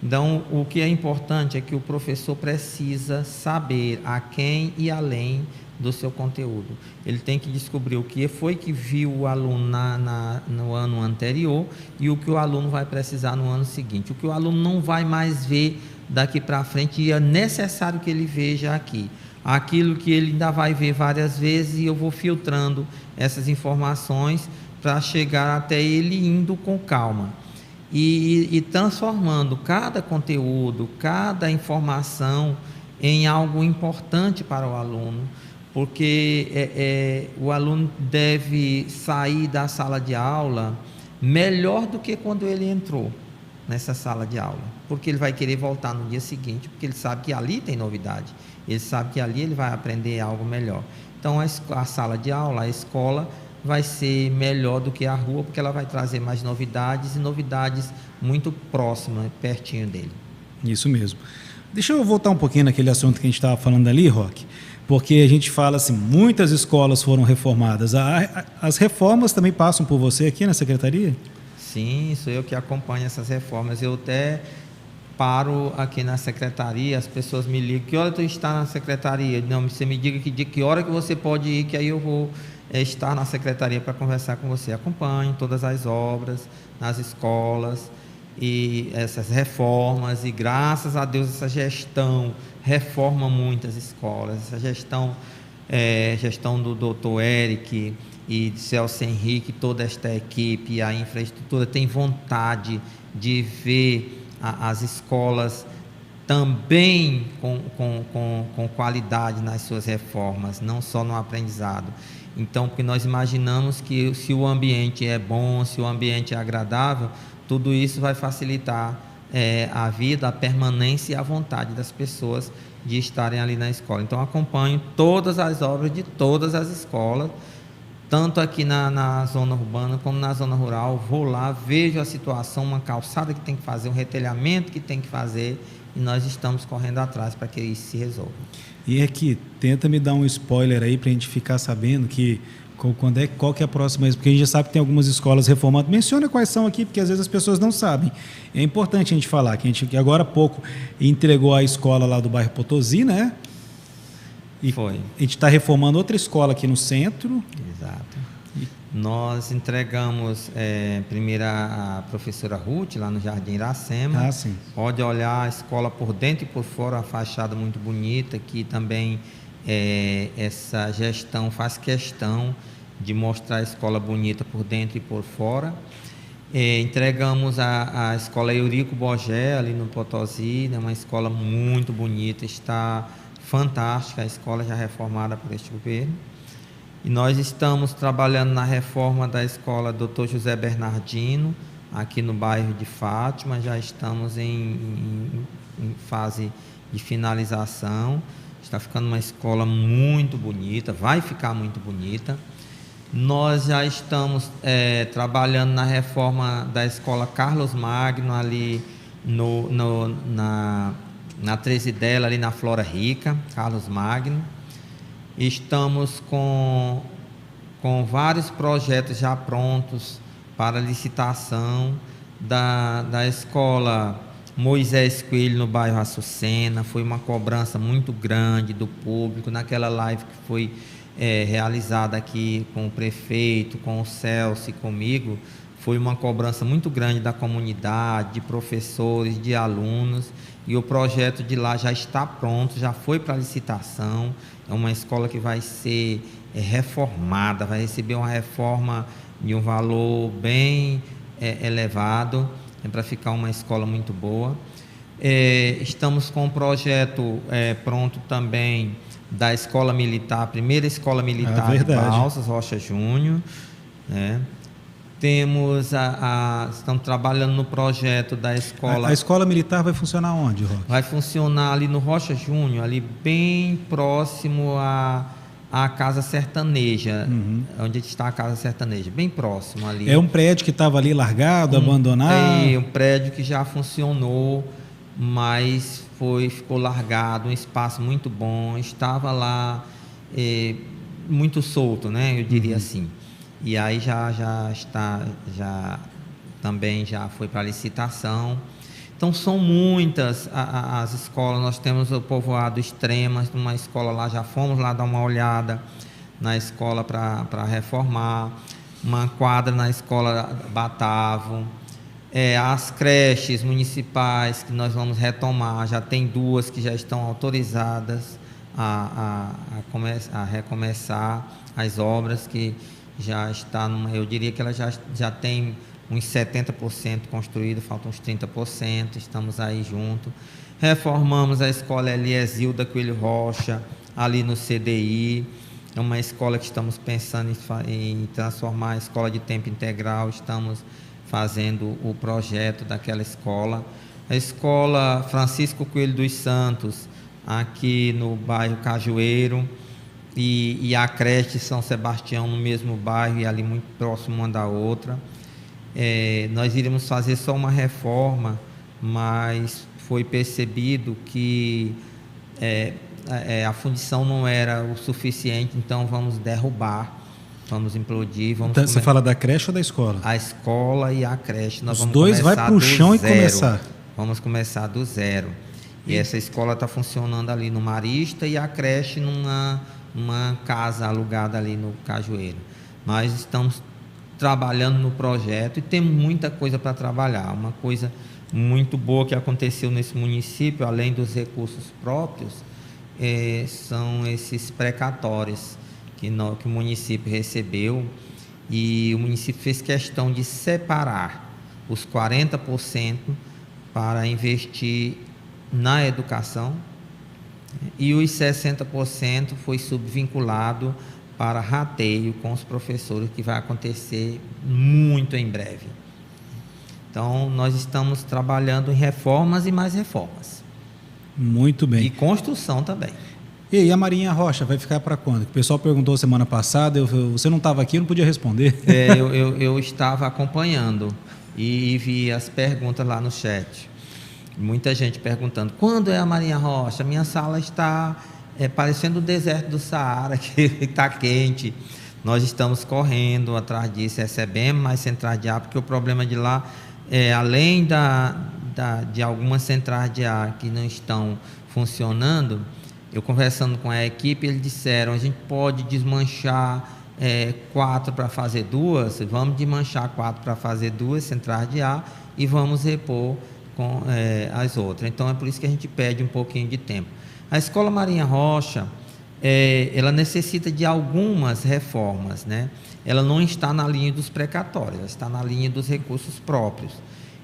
Então, o que é importante é que o professor precisa saber a quem e além do seu conteúdo. Ele tem que descobrir o que foi que viu o aluno no ano anterior e o que o aluno vai precisar no ano seguinte. O que o aluno não vai mais ver daqui para frente, e é necessário que ele veja aqui. Aquilo que ele ainda vai ver várias vezes, e eu vou filtrando essas informações para chegar até ele indo com calma. E transformando cada conteúdo, cada informação em algo importante para o aluno, porque o aluno deve sair da sala de aula melhor do que quando ele entrou nessa sala de aula, porque ele vai querer voltar no dia seguinte, porque ele sabe que ali tem novidade, ele sabe que ali ele vai aprender algo melhor. Então a sala de aula, a escola, vai ser melhor do que a rua, porque ela vai trazer mais novidades, e novidades muito próximas, pertinho dele. Isso mesmo. Deixa eu voltar um pouquinho naquele assunto que a gente estava falando ali, Roque, porque a gente fala assim, muitas escolas foram reformadas. As reformas também passam por você aqui na secretaria? Sim, sou eu que acompanho essas reformas. Eu até paro aqui na secretaria, as pessoas me ligam: que hora tu está na secretaria? Não, você me diga que hora que você pode ir, que aí eu vou estar na secretaria para conversar com você. Acompanho todas as obras nas escolas e essas reformas, e graças a Deus essa gestão reforma muitas escolas. Essa gestão do Dr. Eric e de Celso Henrique, toda esta equipe, a infraestrutura tem vontade de ver as escolas também com qualidade nas suas reformas, não só no aprendizado. Então, porque nós imaginamos que se o ambiente é bom, se o ambiente é agradável, tudo isso vai facilitar a vida, a permanência e a vontade das pessoas de estarem ali na escola. Então, acompanho todas as obras de todas as escolas, tanto aqui na zona urbana como na zona rural. Vou lá, vejo a situação, uma calçada que tem que fazer, um retelhamento que tem que fazer, e nós estamos correndo atrás para que isso se resolva. E aqui, tenta me dar um spoiler aí para a gente ficar sabendo qual que é a próxima, porque a gente já sabe que tem algumas escolas reformadas. Menciona quais são aqui, porque às vezes as pessoas não sabem. É importante a gente falar que agora há pouco entregou a escola lá do bairro Potosí, né? E foi. A gente está reformando outra escola aqui no centro. Exato. Nós entregamos primeiro a professora Ruth, lá no Jardim Iracema. Ah, sim. Pode olhar a escola por dentro e por fora, uma fachada muito bonita, que também essa gestão faz questão de mostrar a escola bonita por dentro e por fora. Entregamos a escola Eurico Bogé, ali no Potosí, né, uma escola muito bonita, está fantástica, a escola já reformada por este governo. E nós estamos trabalhando na reforma da escola Dr. José Bernardino, aqui no bairro de Fátima, já estamos em fase de finalização. Está ficando uma escola muito bonita, vai ficar muito bonita. Nós já estamos trabalhando na reforma da escola Carlos Magno, ali na 13 dela, ali na Flora Rica, Carlos Magno. Estamos com vários projetos já prontos para licitação da escola Moisés Coelho, no bairro Açucena. Foi uma cobrança muito grande do público, naquela live que foi realizada aqui com o prefeito, com o Celso e comigo. Foi uma cobrança muito grande da comunidade, de professores, de alunos, e o projeto de lá já está pronto, já foi para licitação. É uma escola que vai ser reformada, vai receber uma reforma de um valor bem elevado, para ficar uma escola muito boa. Estamos com um projeto pronto também da escola militar, a primeira escola militar de Balsas, Rocha Júnior, né? Estamos trabalhando no projeto da escola. A escola militar vai funcionar onde, Roque? Vai funcionar ali no Rocha Júnior, ali bem próximo à Casa Sertaneja, onde está a Casa Sertaneja, bem próximo ali. É um prédio que estava ali largado, abandonado? É um prédio que já funcionou, mas ficou largado, um espaço muito bom, estava lá muito solto, né? Eu diria assim. E aí também já foi para licitação. Então são muitas as escolas. Nós temos o povoado Extremas, uma escola lá, já fomos lá dar uma olhada na escola para reformar, uma quadra na escola Batavo, as creches municipais que nós vamos retomar, já tem 2 que já estão autorizadas a recomeçar as obras, que já está eu diria que ela já tem uns 70% construído, faltam uns 30%, estamos aí junto. Reformamos a escola Eliezilda Coelho Rocha, ali no CDI, é uma escola que estamos pensando em transformar a escola de tempo integral, estamos fazendo o projeto daquela escola. A escola Francisco Coelho dos Santos, aqui no bairro Cajueiro, e a creche São Sebastião no mesmo bairro e ali muito próximo uma da outra. Nós iríamos fazer só uma reforma, mas foi percebido que a fundição não era o suficiente, então vamos derrubar, vamos implodir. Então, você fala da creche ou da escola? A escola e a creche. Nós Os dois vai para o chão e começar? Vamos começar do zero. E essa escola está funcionando ali no Marista e a creche numa casa alugada ali no Cajueiro. Nós estamos trabalhando no projeto e temos muita coisa para trabalhar. Uma coisa muito boa que aconteceu nesse município, além dos recursos próprios, são esses precatórios que o município recebeu, e o município fez questão de separar os 40% para investir na educação, e os 60% foi subvinculado para rateio com os professores, que vai acontecer muito em breve. Então, nós estamos trabalhando em reformas e mais reformas. Muito bem. E construção também. E aí, a Marinha Rocha vai ficar para quando? O pessoal perguntou semana passada, você não estava aqui, eu não podia responder. Eu estava acompanhando e vi as perguntas lá no chat. Muita gente perguntando, quando é a Marinha Rocha? Minha sala está parecendo o deserto do Saara, que está quente. Nós estamos correndo atrás disso, recebemos mais centrais de ar, porque o problema de lá, além de algumas centrais de ar que não estão funcionando, eu conversando com a equipe, eles disseram, a gente pode desmanchar 4 para fazer 2, vamos desmanchar 4 para fazer 2 centrais de ar e vamos repor com as outras. Então é por isso que a gente pede um pouquinho de tempo. A Escola Marinha Rocha, ela necessita de algumas reformas, né? Ela não está na linha dos precatórios, ela está na linha dos recursos próprios.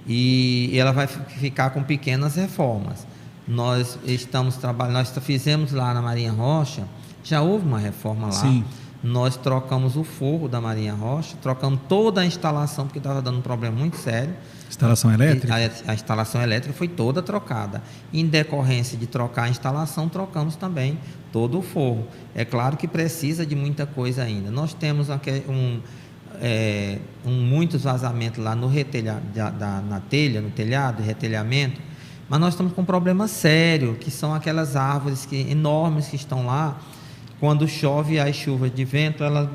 E ela vai ficar com pequenas reformas. Nós estamos trabalhando, nós fizemos lá na Marinha Rocha, já houve uma reforma lá. Sim. Nós trocamos o forro da Marinha Rocha, trocamos toda a instalação, porque estava dando um problema muito sério. Instalação elétrica? A instalação elétrica foi toda trocada. Em decorrência de trocar a instalação, trocamos também todo o forro. É claro que precisa de muita coisa ainda. Nós temos muitos vazamentos lá no na telha, no telhado, retelhamento, mas nós estamos com um problema sério, que são aquelas árvores enormes que estão lá. Quando chove, as chuvas de vento, elas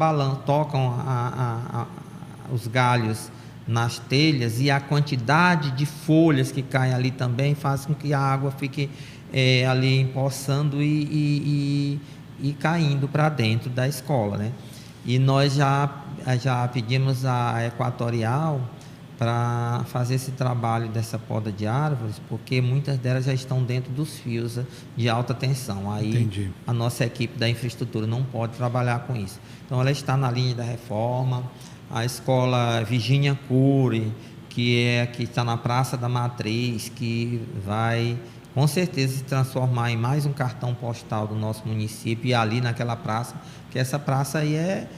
tocam os galhos nas telhas, e a quantidade de folhas que caem ali também faz com que a água fique ali empoçando e caindo para dentro da escola, né? E nós já pedimos à Equatorial para fazer esse trabalho dessa poda de árvores, porque muitas delas já estão dentro dos fios de alta tensão. Aí Entendi. A nossa equipe da infraestrutura não pode trabalhar com isso. Então ela está na linha da reforma. A escola Virginia Cury, que está na Praça da Matriz, que vai com certeza se transformar em mais um cartão postal do nosso município, e ali naquela praça, que essa praça aí é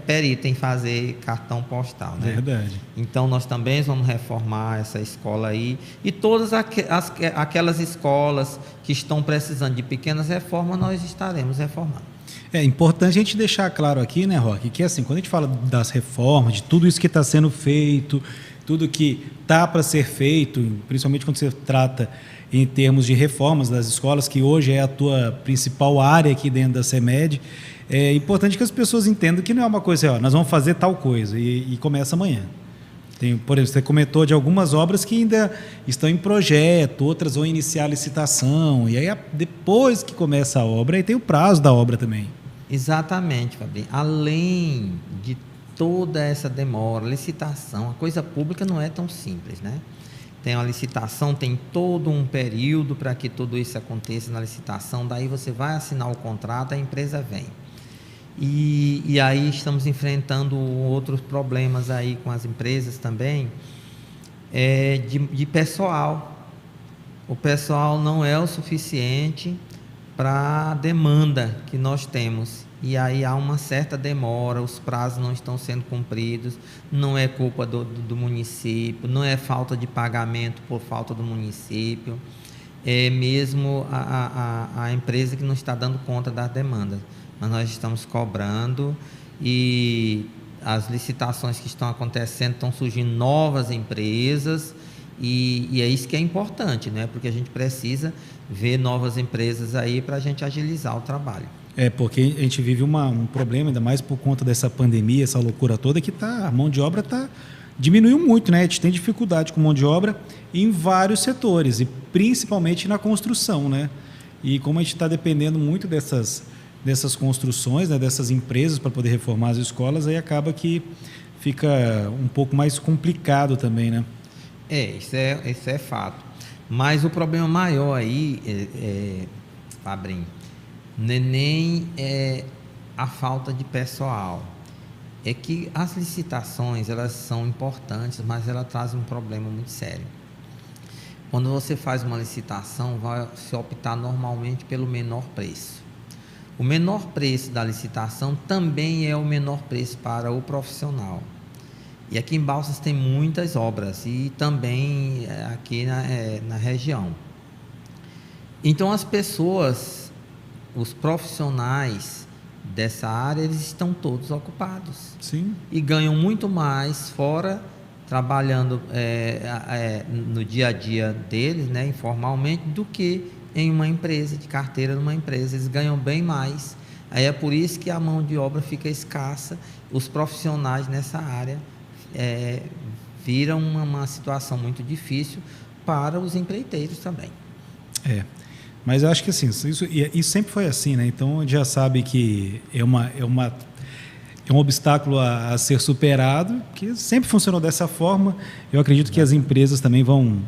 perita em fazer cartão postal, né? Verdade. Então nós também vamos reformar essa escola aí, e todas aquelas escolas que estão precisando de pequenas reformas, nós estaremos reformando. É importante a gente deixar claro aqui, né, Roque, que assim, quando a gente fala das reformas, de tudo isso que está sendo feito, tudo que está para ser feito, principalmente quando você trata em termos de reformas das escolas, que hoje é a tua principal área aqui dentro da CEMED, é importante que as pessoas entendam que não é uma coisa, nós vamos fazer tal coisa e começa amanhã. Por exemplo, você comentou de algumas obras que ainda estão em projeto, outras vão iniciar a licitação, e aí depois que começa a obra, aí tem o prazo da obra também. Exatamente, Fabrício. Além de toda essa demora, licitação, a coisa pública não é tão simples, né? Tem uma licitação, tem todo um período para que tudo isso aconteça na licitação, daí você vai assinar o contrato, a empresa vem. E aí estamos enfrentando outros problemas aí com as empresas também, de pessoal. O pessoal não é o suficiente para a demanda que nós temos, e aí há uma certa demora, os prazos não estão sendo cumpridos. Não é culpa do município, não é falta de pagamento por falta do município, é mesmo a empresa que não está dando conta das demandas. Mas nós estamos cobrando, e as licitações que estão acontecendo, estão surgindo novas empresas, e é isso que é importante, né? Porque a gente precisa ver novas empresas aí para a gente agilizar o trabalho. Porque a gente vive um problema, ainda mais por conta dessa pandemia, essa loucura toda, que a mão de obra diminuiu muito, né? A gente tem dificuldade com mão de obra em vários setores, e principalmente na construção, né? E como a gente está dependendo muito dessas construções, né, dessas empresas para poder reformar as escolas, aí acaba que fica um pouco mais complicado também, né? Isso é fato. Mas o problema maior aí, Fabrinho, nem é a falta de pessoal. É que as licitações, elas são importantes, mas elas trazem um problema muito sério. Quando você faz uma licitação, vai se optar normalmente pelo menor preço. O menor preço da licitação também é o menor preço para o profissional. E aqui em Balsas tem muitas obras, e também aqui na região. Então as pessoas, os profissionais dessa área, eles estão todos ocupados. Sim. E ganham muito mais fora, trabalhando no dia a dia deles, né, informalmente, do que em uma empresa, de carteira numa empresa. Eles ganham bem mais. Aí é por isso que a mão de obra fica escassa. Os profissionais nessa área viram uma situação muito difícil para os empreiteiros também. Mas eu acho que assim, isso sempre foi assim, né? Então a gente já sabe que é um obstáculo a ser superado, que sempre funcionou dessa forma. Eu acredito que as empresas também vão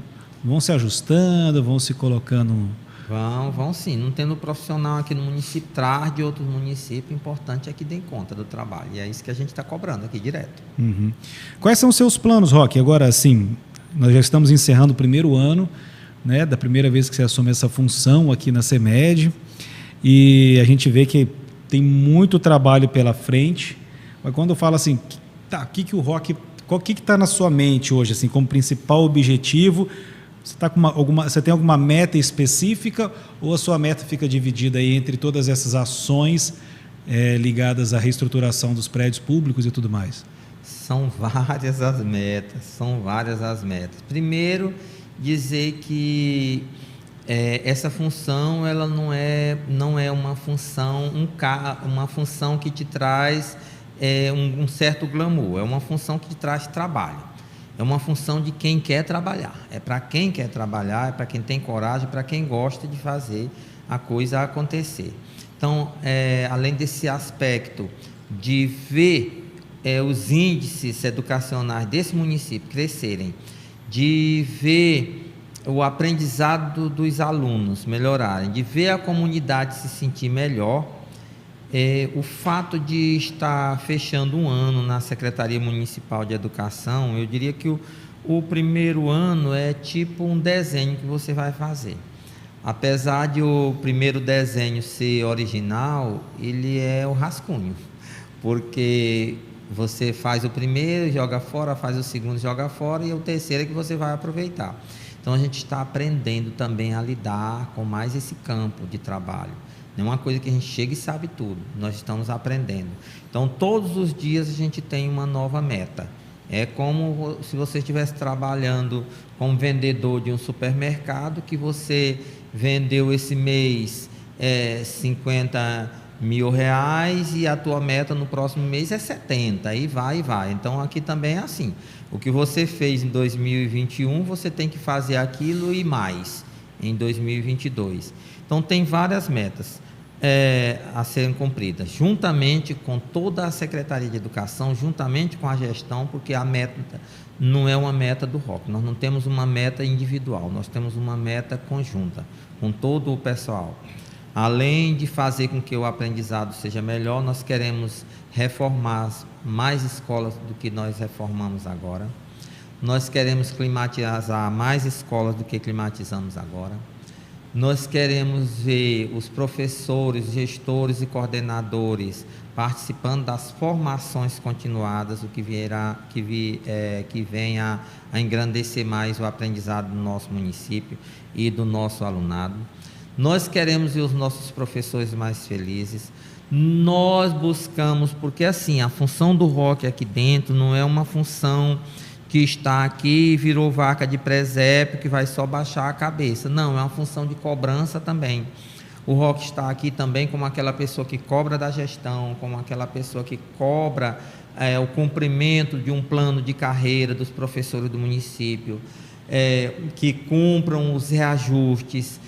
se ajustando, vão se colocando Vão sim. Não tendo profissional aqui no município, traz de outros municípios, o importante é que dêem conta do trabalho. E é isso que a gente está cobrando aqui direto. Uhum. Quais são os seus planos, Roque? Agora, assim, nós já estamos encerrando o primeiro ano, né, da primeira vez que você assume essa função aqui na CEMED, e a gente vê que tem muito trabalho pela frente. Mas quando eu falo assim, tá, o Roque, o que está na sua mente hoje, assim, como principal objetivo? Você tem alguma meta específica ou a sua meta fica dividida aí entre todas essas ações ligadas à reestruturação dos prédios públicos e tudo mais? São várias as metas. Primeiro, dizer que essa função ela não é uma função que te traz um certo glamour, é uma função que te traz trabalho. É uma função de quem quer trabalhar. É para quem quer trabalhar, é para quem tem coragem, para quem gosta de fazer a coisa acontecer. Então, além desse aspecto de ver os índices educacionais desse município crescerem, de ver o aprendizado dos alunos melhorarem, de ver a comunidade se sentir melhor, o fato de estar fechando um ano na Secretaria Municipal de Educação, eu diria que o primeiro ano é tipo um desenho que você vai fazer. Apesar de o primeiro desenho ser original, ele é o rascunho, porque você faz o primeiro, joga fora, faz o segundo, joga fora, e o terceiro é que você vai aproveitar. Então a gente está aprendendo também a lidar com mais esse campo de trabalho. Não é uma coisa que a gente chega e sabe tudo, nós estamos aprendendo. Então, todos os dias a gente tem uma nova meta. É como se você estivesse trabalhando como vendedor de um supermercado, que você vendeu esse mês 50 mil reais e a tua meta no próximo mês é 70, e vai. Então, aqui também é assim. O que você fez em 2021, você tem que fazer aquilo e mais em 2022. Então, tem várias metas a serem cumpridas, juntamente com toda a Secretaria de Educação, juntamente com a gestão, porque a meta não é uma meta do ROC, nós não temos uma meta individual, nós temos uma meta conjunta, com todo o pessoal. Além de fazer com que o aprendizado seja melhor, nós queremos reformar mais escolas do que nós reformamos agora, nós queremos climatizar mais escolas do que climatizamos agora. Nós queremos ver os professores, gestores e coordenadores participando das formações continuadas, o que venha a engrandecer mais o aprendizado do nosso município e do nosso alunado. Nós queremos ver os nossos professores mais felizes. Nós buscamos, porque assim, a função do ROC aqui dentro não é uma função que está aqui e virou vaca de presépio que vai só baixar a cabeça. Não, é uma função de cobrança também. O ROC está aqui também como aquela pessoa que cobra da gestão, como aquela pessoa que cobra o cumprimento de um plano de carreira dos professores do município, que cumpram os reajustes,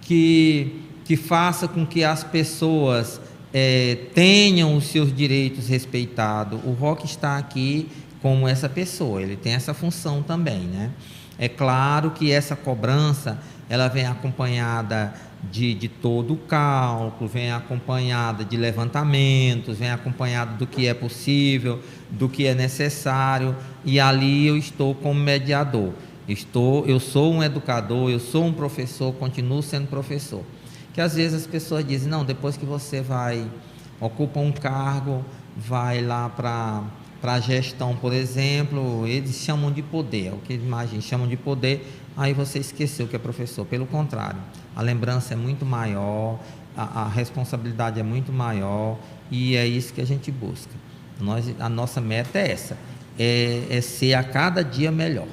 que faça com que as pessoas tenham os seus direitos respeitados. O ROC está aqui como essa pessoa, ele tem essa função também, né? É claro que essa cobrança, ela vem acompanhada de todo o cálculo, vem acompanhada de levantamentos, vem acompanhada do que é possível, do que é necessário, e ali eu estou como mediador. Eu sou um educador, eu sou um professor, continuo sendo professor. Que às vezes as pessoas dizem, não, depois que você ocupa um cargo, vai lá para a gestão, por exemplo, eles chamam de poder, é o que imagina, chamam de poder, aí você esqueceu que é professor. Pelo contrário, a lembrança é muito maior, a responsabilidade é muito maior, e é isso que a gente busca. A nossa meta é essa, é ser a cada dia melhor.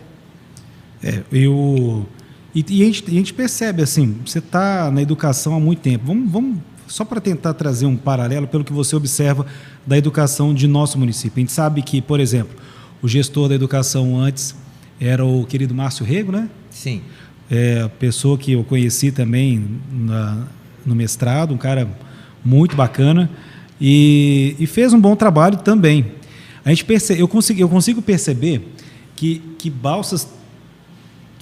E a gente percebe assim, você está na educação há muito tempo, vamos só para tentar trazer um paralelo pelo que você observa da educação de nosso município. A gente sabe que, por exemplo, o gestor da educação antes era o querido Márcio Rego, né? Sim. Pessoa que eu conheci também no mestrado, um cara muito bacana e fez um bom trabalho também. Eu consigo perceber que Balsas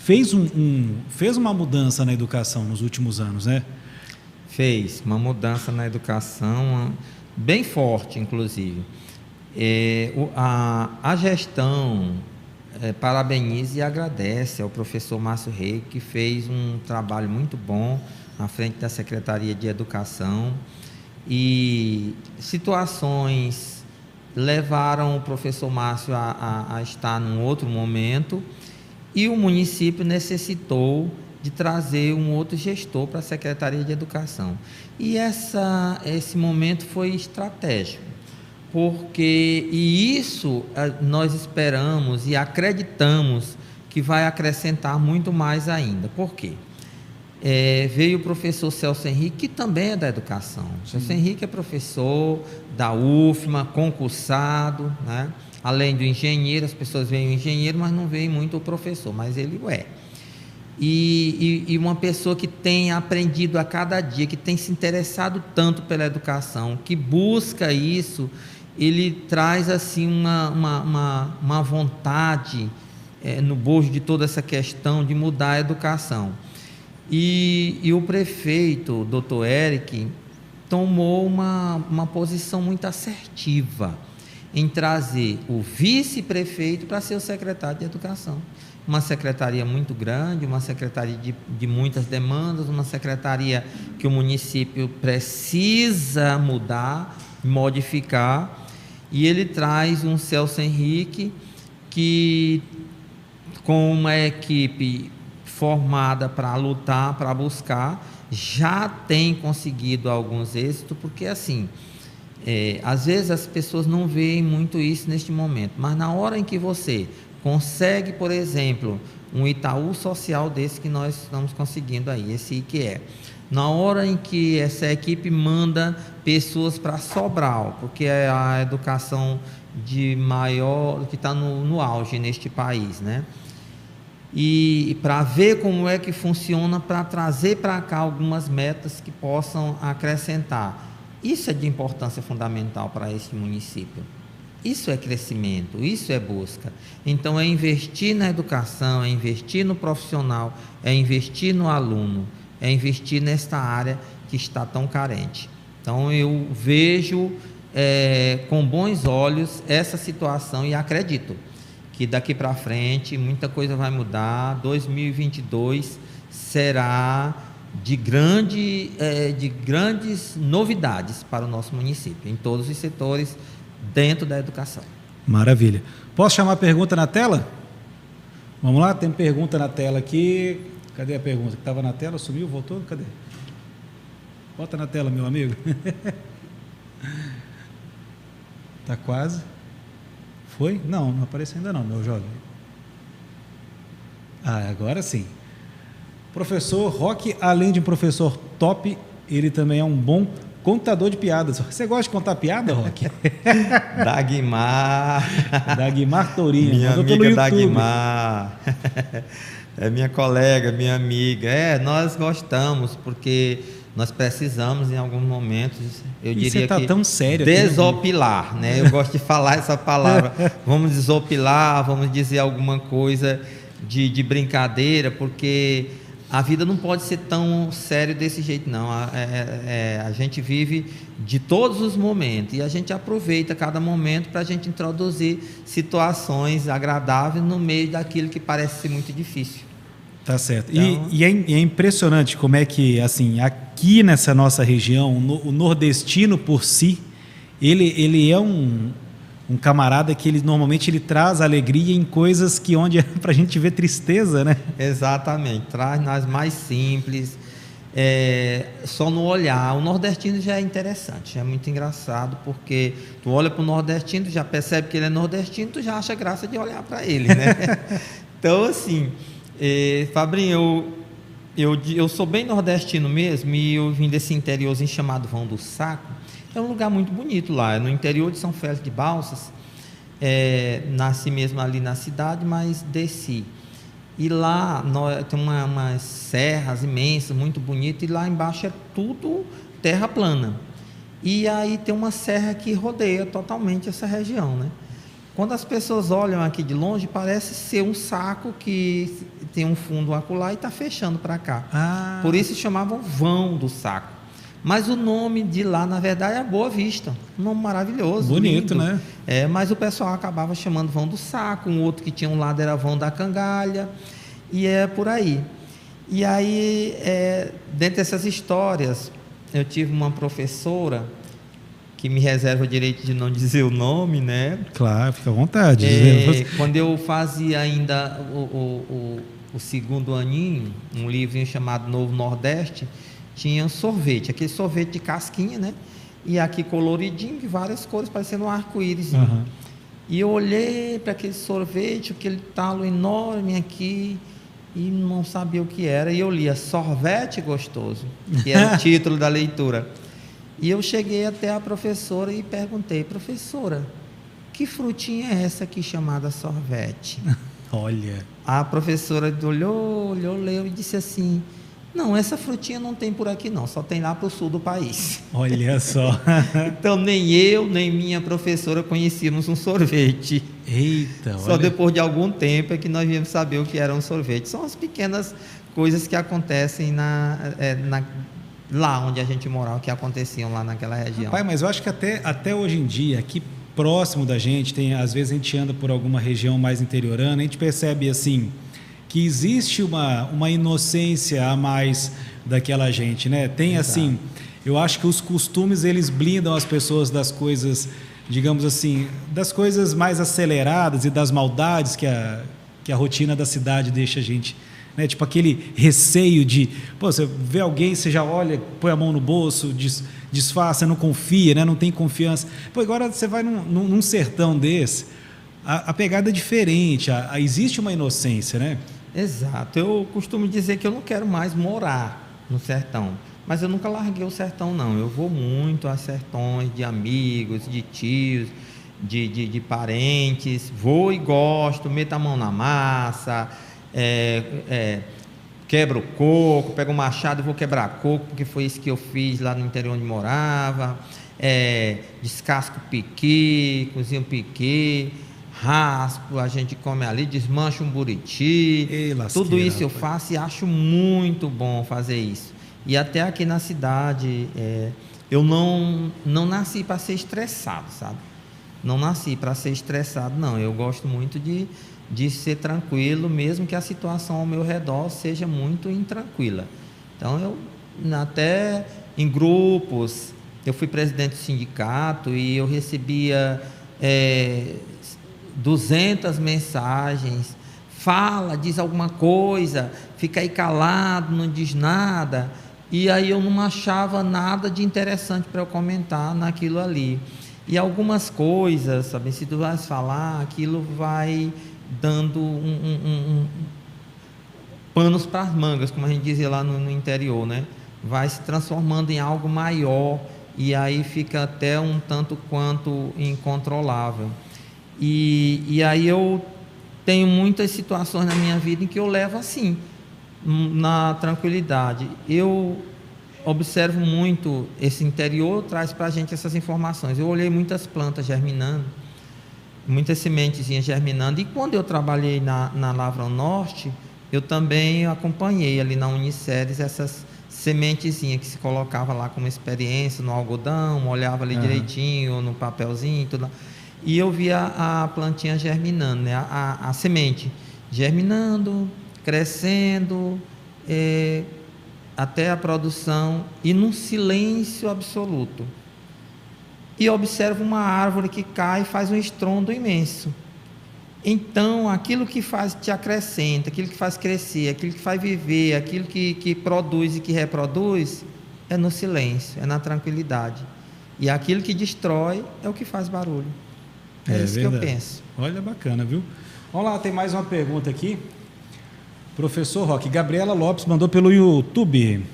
fez uma mudança na educação nos últimos anos, né? Fez uma mudança na educação bem forte, inclusive. A gestão parabeniza e agradece ao professor Márcio Rei, que fez um trabalho muito bom à frente da Secretaria de Educação, e situações levaram o professor Márcio a estar num outro momento, e o município necessitou de trazer um outro gestor para a Secretaria de Educação. E esse momento foi estratégico, porque isso nós esperamos e acreditamos que vai acrescentar muito mais ainda. Por quê? Veio o professor Celso Henrique, que também é da educação. O Celso Henrique é professor da UFMA, concursado, né? Além do engenheiro, as pessoas veem o engenheiro, mas não veem muito o professor, mas ele o é. E uma pessoa que tem aprendido a cada dia, que tem se interessado tanto pela educação, que busca isso, ele traz assim uma vontade no bojo de toda essa questão de mudar a educação. E o prefeito, doutor Eric, tomou uma posição muito assertiva em trazer o vice-prefeito para ser o secretário de Educação. Uma secretaria muito grande, uma secretaria de muitas demandas, uma secretaria que o município precisa mudar, modificar, e ele traz um Celso Henrique que, com uma equipe formada para lutar, para buscar, já tem conseguido alguns êxitos, porque assim, às vezes as pessoas não veem muito isso neste momento, mas na hora em que você consegue, por exemplo, um Itaú social desse que nós estamos conseguindo aí, esse IQE, na hora em que essa equipe manda pessoas para Sobral, porque é a educação de maior, que está no auge neste país, né? E para ver como é que funciona, para trazer para cá algumas metas que possam acrescentar. Isso é de importância fundamental para este município. Isso é crescimento, isso é busca. Então, é investir na educação, é investir no profissional, é investir no aluno, é investir nesta área que está tão carente. Então, eu vejo com bons olhos essa situação e acredito que daqui para frente muita coisa vai mudar. 2022 será de grandes novidades para o nosso município, em todos os setores dentro da educação. Maravilha. Posso chamar a pergunta na tela? Vamos lá, tem pergunta na tela aqui. Cadê a pergunta? Que estava na tela, sumiu, voltou? Cadê? Bota na tela, meu amigo. Está quase. Foi? Não apareceu ainda não, meu jovem. Agora sim. Professor Roque, além de um professor top, ele também é um bom contador de piadas. Você gosta de contar piada, Roque? Dagmar. Dagmar Tourinho. Minha amiga Dagmar. É minha colega, minha amiga. Nós gostamos, porque nós precisamos, em alguns momentos, eu diria você tá que tão sério desopilar, né? Eu gosto de falar essa palavra. Vamos desopilar, vamos dizer alguma coisa de brincadeira, porque a vida não pode ser tão sério desse jeito, não. A gente vive de todos os momentos e a gente aproveita cada momento para a gente introduzir situações agradáveis no meio daquilo que parece ser muito difícil. Tá certo. Então, e é impressionante como é que, assim, aqui nessa nossa região, o nordestino por si, ele é um camarada que normalmente ele traz alegria em coisas que onde é para a gente ver tristeza, né? Exatamente, traz nas mais simples, só no olhar. O nordestino já é interessante, já é muito engraçado, porque tu olha para o nordestino, tu já percebe que ele é nordestino, tu já acha graça de olhar para ele, né? Então, assim, Fabrinho, eu sou bem nordestino mesmo, e eu vim desse interiorzinho chamado Vão do Saco. É um lugar muito bonito lá, é no interior de São Félix de Balsas. Nasci mesmo ali na cidade, mas desci. E lá tem umas serras imensas, muito bonitas, e lá embaixo é tudo terra plana. E aí tem uma serra que rodeia totalmente essa região, né? Quando as pessoas olham aqui de longe, parece ser um saco que tem um fundo acolá e está fechando para cá. Por isso chamavam vão do saco. Mas o nome de lá, na verdade, é Boa Vista. Um nome maravilhoso. Bonito, lindo, né? Mas o pessoal acabava chamando vão do saco, um outro que tinha um lado era vão da cangalha, e é por aí. E aí, dentro dessas histórias, eu tive uma professora que me reserva o direito de não dizer o nome, né? Claro, fica à vontade. Quando eu fazia ainda o segundo aninho, um livrinho chamado Novo Nordeste, tinha sorvete, aquele sorvete de casquinha, né? E aqui coloridinho, de várias cores, parecendo um arco-íris. Uhum. E eu olhei para aquele sorvete, aquele talo enorme aqui, e não sabia o que era. E eu lia Sorvete Gostoso, que era o título da leitura. E eu cheguei até a professora e perguntei: professora, que frutinha é essa aqui chamada sorvete? Olha. A professora olhou, leu e disse assim: não, essa frutinha não tem por aqui não, só tem lá para o sul do país. Olha só. Então nem eu, nem minha professora conhecíamos um sorvete. Eita, Só depois de algum tempo é que nós viemos saber o que era um sorvete. São as pequenas coisas que acontecem lá onde a gente morava, que aconteciam lá naquela região. Pai, mas eu acho que até hoje em dia, aqui próximo da gente, às vezes a gente anda por alguma região mais interiorana, a gente percebe assim que existe uma inocência a mais daquela gente, né? Tem assim, eu acho que os costumes eles blindam as pessoas das coisas, digamos assim, das coisas mais aceleradas e das maldades que a rotina da cidade deixa a gente, né? Tipo aquele receio de, pô, você vê alguém, você já olha, põe a mão no bolso, disfarça, não confia, né? Não tem confiança. Pô, agora você vai num sertão desse, a pegada é diferente, existe uma inocência, né? Exato. Eu costumo dizer que eu não quero mais morar no sertão, mas eu nunca larguei o sertão, não. Eu vou muito a sertões de amigos, de tios, de parentes. Vou e gosto, meto a mão na massa, quebro coco, pego um machado e vou quebrar coco, porque foi isso que eu fiz lá no interior onde morava. Descasco piqui, cozinho piqui, raspo, a gente come ali, desmancha um buriti. Tudo isso eu faço e acho muito bom fazer isso. E até aqui na cidade, eu não nasci para ser estressado, sabe? Não nasci para ser estressado, não. Eu gosto muito de ser tranquilo, mesmo que a situação ao meu redor seja muito intranquila. Então, eu até em grupos, eu fui presidente do sindicato e eu recebia 200 mensagens, diz alguma coisa, fica aí calado, não diz nada, e aí eu não achava nada de interessante para eu comentar naquilo ali. E algumas coisas, sabe, se tu vais falar, aquilo vai dando panos para as mangas, como a gente dizia lá no interior, né? Vai se transformando em algo maior, e aí fica até um tanto quanto incontrolável. E aí eu tenho muitas situações na minha vida em que eu levo assim, na tranquilidade. Eu observo muito esse interior, traz para a gente essas informações. Eu olhei muitas plantas germinando, muitas sementezinhas germinando, e quando eu trabalhei na Lavra Norte, eu também acompanhei ali na Uniceres essas sementezinhas que se colocava lá como experiência no algodão, olhava ali direitinho, no papelzinho, tudo. E eu via a plantinha germinando, né? a semente germinando, crescendo, até a produção, e num silêncio absoluto. E observo uma árvore que cai e faz um estrondo imenso. Então, aquilo que te acrescenta, aquilo que faz crescer, aquilo que faz viver, aquilo que produz e que reproduz, é no silêncio, é na tranquilidade. E aquilo que destrói é o que faz barulho. É isso verdade. Que eu penso. Olha, bacana, viu? Vamos lá, tem mais uma pergunta aqui. Professor Roque, Gabriela Lopes mandou pelo YouTube.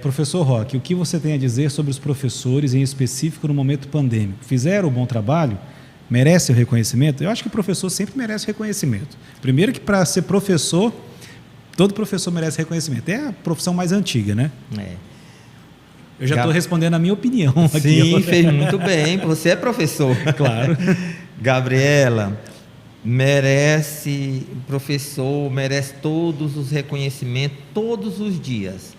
Professor Roque, o que você tem a dizer sobre os professores, em específico no momento pandêmico? Fizeram um bom trabalho? Merece o reconhecimento? Eu acho que o professor sempre merece reconhecimento. Primeiro que para ser professor, todo professor merece reconhecimento. É a profissão mais antiga, né? Eu já estou respondendo a minha opinião aqui. Sim, fez muito bem. Você é professor. Claro. Gabriela, merece, professor, merece todos os reconhecimentos, todos os dias.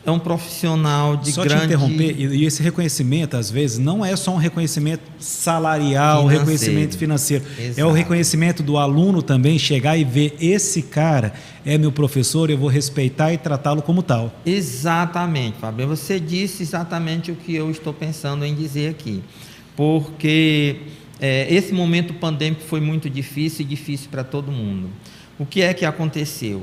É um profissional de Só grande... te interromper, e esse reconhecimento, às vezes, não é só um reconhecimento salarial, Financeiro. reconhecimento financeiro. Exato. É o reconhecimento do aluno também chegar e ver, esse cara é meu professor, eu vou respeitar e tratá-lo como tal. Exatamente, Fábio. Você disse exatamente o que eu estou pensando em dizer aqui. Porque esse momento pandêmico foi muito difícil e difícil para todo mundo. O que é que aconteceu?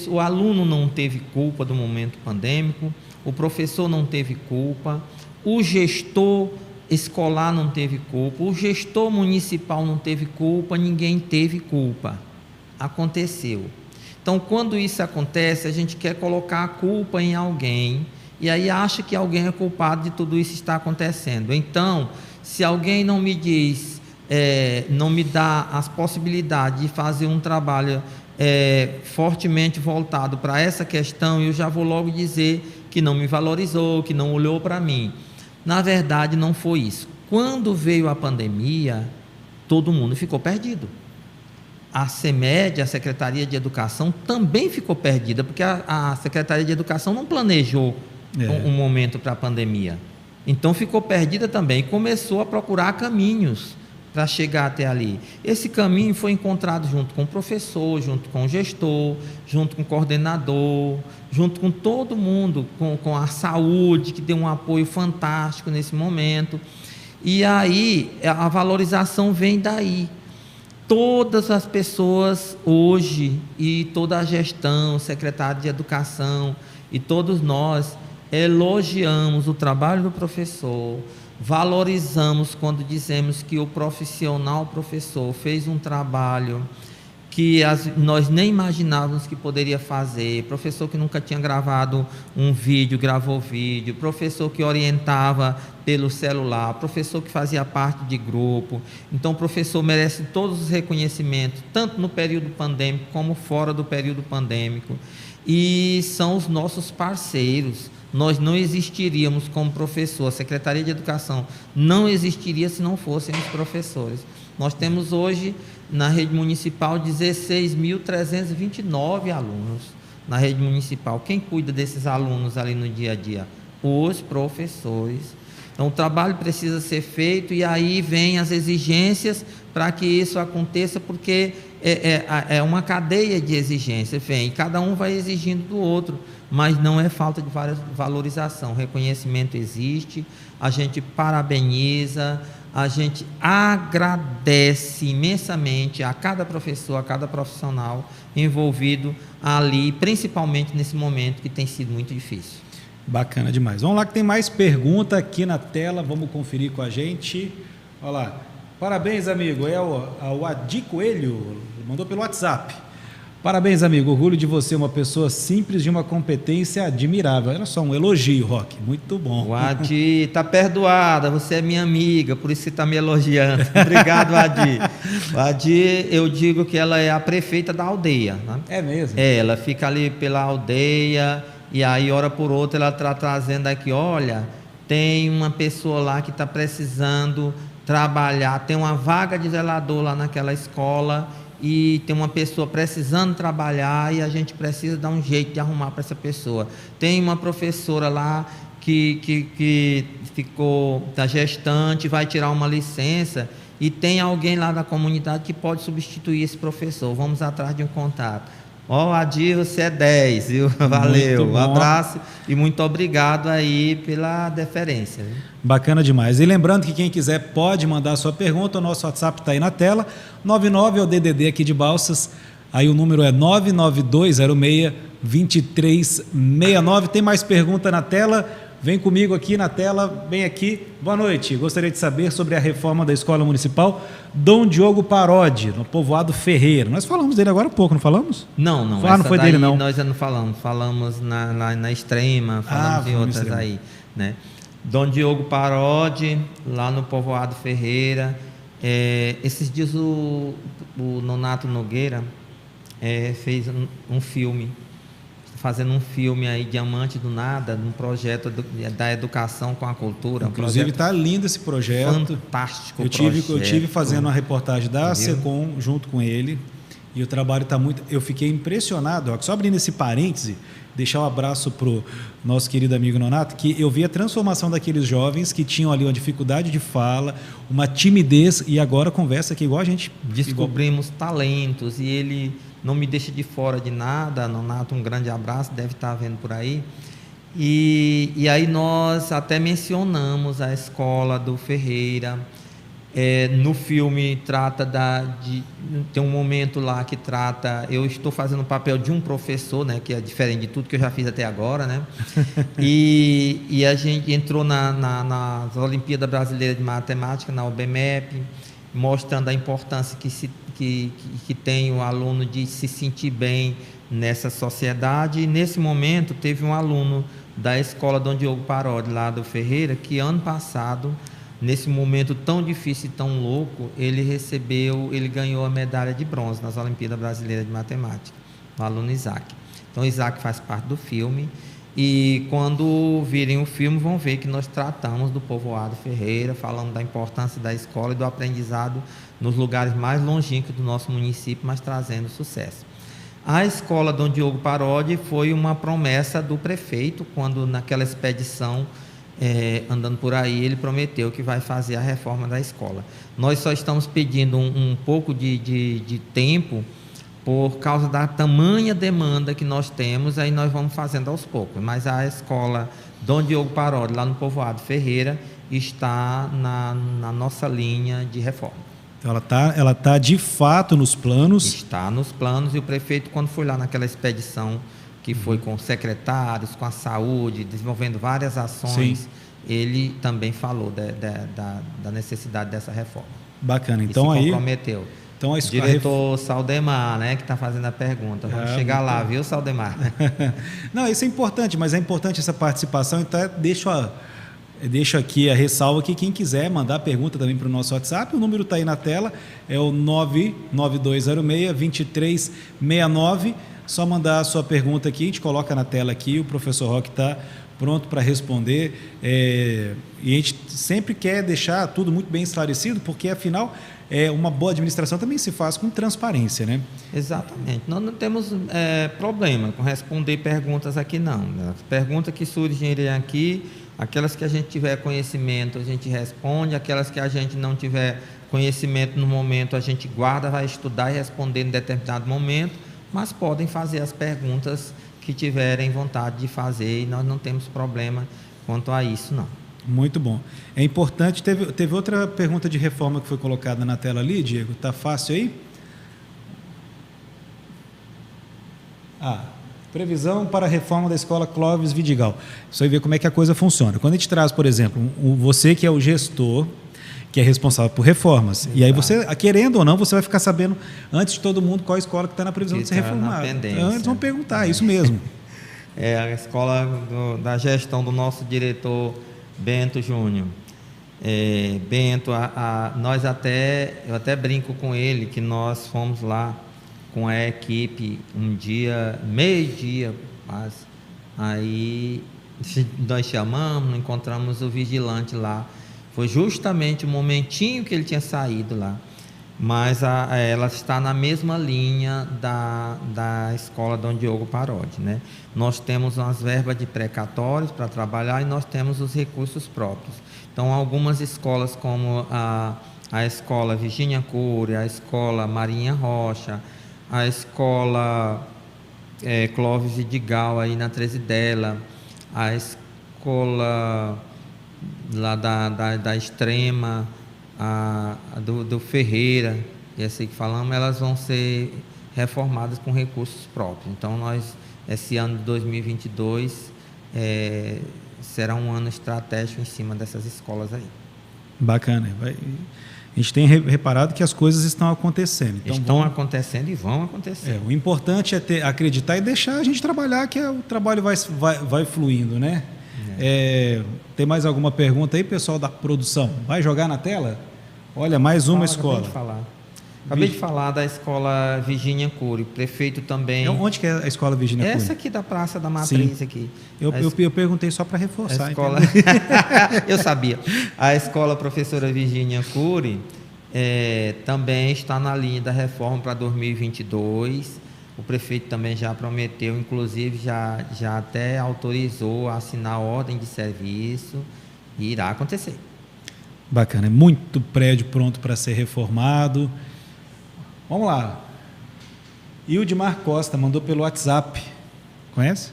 O aluno não teve culpa do momento pandêmico, o professor não teve culpa, o gestor escolar não teve culpa, o gestor municipal não teve culpa, ninguém teve culpa. Aconteceu. Então, quando isso acontece, a gente quer colocar a culpa em alguém e aí acha que alguém é culpado de tudo isso que está acontecendo. Então, se alguém não me diz, não me dá as possibilidades de fazer um trabalho fortemente voltado para essa questão, eu já vou logo dizer que não me valorizou, que não olhou para mim. Na verdade, não foi isso. Quando veio a pandemia, todo mundo ficou perdido. A CEMED, a Secretaria de Educação, também ficou perdida, porque a Secretaria de Educação não planejou um momento para a pandemia. Então ficou perdida também e começou a procurar caminhos para chegar até ali. Esse caminho foi encontrado junto com o professor, junto com o gestor, junto com o coordenador, junto com todo mundo, com a saúde, que deu um apoio fantástico nesse momento. E aí a valorização vem daí. Todas as pessoas hoje, e toda a gestão, o secretário de Educação, e todos nós elogiamos o trabalho do professor, valorizamos quando dizemos que o professor fez um trabalho que nós nem imaginávamos que poderia fazer, professor que nunca tinha gravado um vídeo, gravou vídeo, professor que orientava pelo celular, professor que fazia parte de grupo. Então o professor merece todos os reconhecimentos, tanto no período pandêmico como fora do período pandêmico, e são os nossos parceiros. Nós não existiríamos como professor, a Secretaria de Educação não existiria se não fossem os professores. Nós temos hoje na rede municipal 16.329 alunos na rede municipal. Quem cuida desses alunos ali no dia a dia? Os professores. Então o trabalho precisa ser feito e aí vem as exigências para que isso aconteça, porque é uma cadeia de exigências, vem, cada um vai exigindo do outro, mas não é falta de valorização. Reconhecimento existe, a gente parabeniza, a gente agradece imensamente a cada professor, a cada profissional envolvido ali, principalmente nesse momento que tem sido muito difícil. Bacana demais. Vamos lá que tem mais pergunta aqui na tela, vamos conferir com a gente. Olha lá. Parabéns, amigo. É o Adi Coelho, mandou pelo WhatsApp. Parabéns, amigo. Orgulho de você, uma pessoa simples de uma competência admirável. Era só um elogio, Roque. Muito bom. O Adi, está perdoada, você é minha amiga, por isso que está me elogiando. Obrigado, Adi. O Adi, eu digo que ela é a prefeita da aldeia. Né? É mesmo? Ela fica ali pela aldeia e aí, hora por outra, ela está trazendo aqui, olha, tem uma pessoa lá que está precisando trabalhar, tem uma vaga de zelador lá naquela escola e tem uma pessoa precisando trabalhar e a gente precisa dar um jeito de arrumar para essa pessoa. Tem uma professora lá que ficou da gestante, vai tirar uma licença e tem alguém lá da comunidade que pode substituir esse professor. Vamos atrás de um contato. Adi, você é 10, viu? Valeu, um abraço e muito obrigado aí pela deferência. Viu? Bacana demais. E lembrando que quem quiser pode mandar a sua pergunta, o nosso WhatsApp está aí na tela, 99 é o DDD aqui de Balsas, aí o número é 99206-2369. Tem mais pergunta na tela? Vem comigo aqui na tela, bem aqui. Boa noite. Gostaria de saber sobre a reforma da Escola Municipal Dom Diogo Parodi, no povoado Ferreira. Nós falamos dele agora há pouco, não falamos? Não. Não foi dele, não. Nós já não falamos. Falamos na Extrema, falamos em outras aí. Né? Dom Diogo Parodi, lá no povoado Ferreira. Esses dias o Nonato Nogueira fez um filme fazendo um filme aí, Diamante do Nada, num projeto da educação com a cultura. Inclusive está lindo esse projeto. Fantástico. Eu tive fazendo uma reportagem da SECOM junto com ele, e o trabalho está muito... Eu fiquei impressionado, ó, só abrindo esse parêntese, deixar um abraço para o nosso querido amigo Nonato, que eu vi a transformação daqueles jovens que tinham ali uma dificuldade de fala, uma timidez, e agora conversa aqui igual a gente... Descobrimos talentos, e ele não me deixa de fora de nada. Nonato, um grande abraço, deve estar vendo por aí. E aí nós até mencionamos a escola do Ferreira. No filme trata tem um momento lá que trata, eu estou fazendo o papel de um professor, né, que é diferente de tudo que eu já fiz até agora, né? E a gente entrou nas Olimpíadas Brasileiras de Matemática, na UBMEP, mostrando a importância que tem o aluno de se sentir bem nessa sociedade. E nesse momento teve um aluno da escola Dom Diogo Parodi, lá do Ferreira, que ano passado, nesse momento tão difícil e tão louco, ele ganhou a medalha de bronze nas Olimpíadas Brasileiras de Matemática, o aluno Isaac. Então, o Isaac faz parte do filme, e quando virem o filme vão ver que nós tratamos do povoado Ferreira, falando da importância da escola e do aprendizado nos lugares mais longínquos do nosso município, mas trazendo sucesso. A escola Dom Diogo Parodi foi uma promessa do prefeito, quando naquela expedição, andando por aí, ele prometeu que vai fazer a reforma da escola. Nós só estamos pedindo um pouco de tempo, por causa da tamanha demanda que nós temos, aí nós vamos fazendo aos poucos. Mas a escola Dom Diogo Parodi, lá no povoado Ferreira, está na nossa linha de reforma. Então ela tá de fato nos planos? Está nos planos, e o prefeito, quando foi lá naquela expedição, que foi com secretários, com a saúde, desenvolvendo várias ações, sim, ele também falou da necessidade dessa reforma. Bacana. Então e se aí comprometeu. Então, diretor Saldemar, né, que está fazendo a pergunta. Vamos chegar lá, viu, Saldemar? Não, isso é importante, mas é importante essa participação. Então, deixo aqui a ressalva que quem quiser mandar pergunta também para o nosso WhatsApp, o número está aí na tela, é o 99206-2369. Só mandar a sua pergunta aqui, a gente coloca na tela aqui, o professor Roque está pronto para responder. E a gente sempre quer deixar tudo muito bem esclarecido, porque afinal uma boa administração também se faz com transparência, né? Exatamente. Nós não temos problema com responder perguntas aqui, não. As perguntas que surgirem aqui, aquelas que a gente tiver conhecimento, a gente responde. Aquelas que a gente não tiver conhecimento no momento, a gente guarda, vai estudar e responder em determinado momento, mas podem fazer as perguntas que tiverem vontade de fazer, e nós não temos problema quanto a isso, não. Muito bom. É importante, teve outra pergunta de reforma que foi colocada na tela ali, Diego, está fácil aí? Previsão para a reforma da escola Clóvis Vidigal. Isso aí, ver como é que a coisa funciona. Quando a gente traz, por exemplo, você que é o gestor, que é responsável por reformas, exato, e aí você, querendo ou não, você vai ficar sabendo antes de todo mundo qual a escola que está na previsão de ser reformada. Antes vão perguntar, isso mesmo. A escola da gestão do nosso diretor Bento Júnior. Bento, eu até brinco com ele que nós fomos lá com a equipe um dia, meio-dia, mas aí nós chamamos, encontramos o vigilante lá. Foi justamente o momentinho que ele tinha saído lá, mas ela está na mesma linha da escola Dom Diogo Parodi, né? Nós temos umas verbas de precatórios para trabalhar, e nós temos os recursos próprios. Então, algumas escolas, como a escola Virgínia Cury, a escola Marinha Rocha, a escola Clóvis Vidigal, aí na Tresidela, a escola lá da Extrema, do Ferreira, e assim que falamos, elas vão ser reformadas com recursos próprios. Então, esse ano de 2022 será um ano estratégico em cima dessas escolas aí. Bacana. A gente tem reparado que as coisas estão acontecendo. Então, estão acontecendo e vão acontecer. O importante é acreditar e deixar a gente trabalhar, que o trabalho vai fluindo, né? Tem mais alguma pergunta aí, pessoal da produção? Vai jogar na tela? Olha, mais uma escola. Falar. Acabei de falar da escola Virgínia Cury, prefeito também. Onde que é a escola Virgínia Cury? Essa aqui da Praça da Matriz. Sim. Aqui. Eu perguntei só para reforçar. A escola... Eu sabia. A escola professora Virgínia Cury também está na linha da reforma para 2022. O prefeito também já prometeu, inclusive já até autorizou a assinar a ordem de serviço e irá acontecer. Bacana, é muito prédio pronto para ser reformado. Vamos lá. Ildimar Costa mandou pelo WhatsApp. Conhece?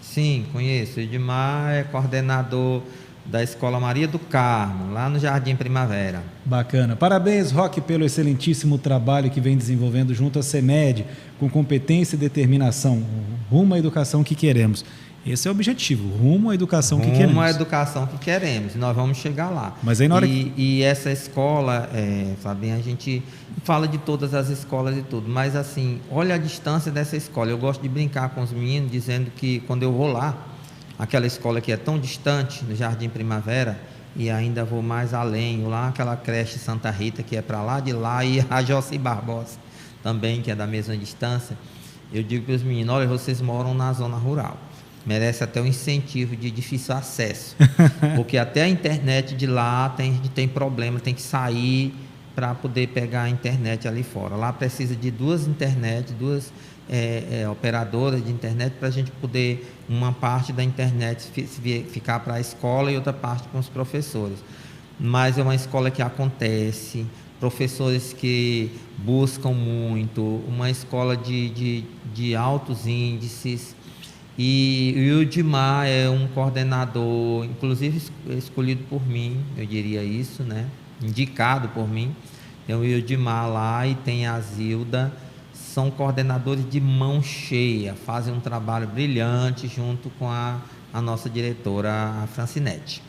Sim, conheço. Ildimar é coordenador da Escola Maria do Carmo, lá no Jardim Primavera. Bacana. Parabéns, Roque, pelo excelentíssimo trabalho que vem desenvolvendo junto à CEMED, com competência e determinação, rumo à educação que queremos. Esse é o objetivo, rumo à educação que queremos. Rumo à educação que queremos, nós vamos chegar lá. Mas aí na hora e essa escola, Fabinho, a gente fala de todas as escolas e tudo, mas assim, olha a distância dessa escola. Eu gosto de brincar com os meninos, dizendo que quando eu vou lá, aquela escola que é tão distante, no Jardim Primavera, e ainda vou mais além, lá aquela creche Santa Rita, que é para lá de lá, e a Joci Barbosa, também, que é da mesma distância, eu digo para os meninos, olha, vocês moram na zona rural. Merece até um incentivo de difícil acesso, porque até a internet de lá a gente tem problema, tem que sair para poder pegar a internet ali fora. Lá precisa de duas operadoras de internet para a gente poder, uma parte da internet ficar para a escola e outra parte com os professores. Mas é uma escola que acontece, professores que buscam muito, uma escola de altos índices. E o Ildimar é um coordenador, inclusive escolhido por mim, eu diria isso, né? Indicado por mim. Tem o Ildimar lá e tem a Zilda, são coordenadores de mão cheia, fazem um trabalho brilhante junto com a nossa diretora, a Francinete.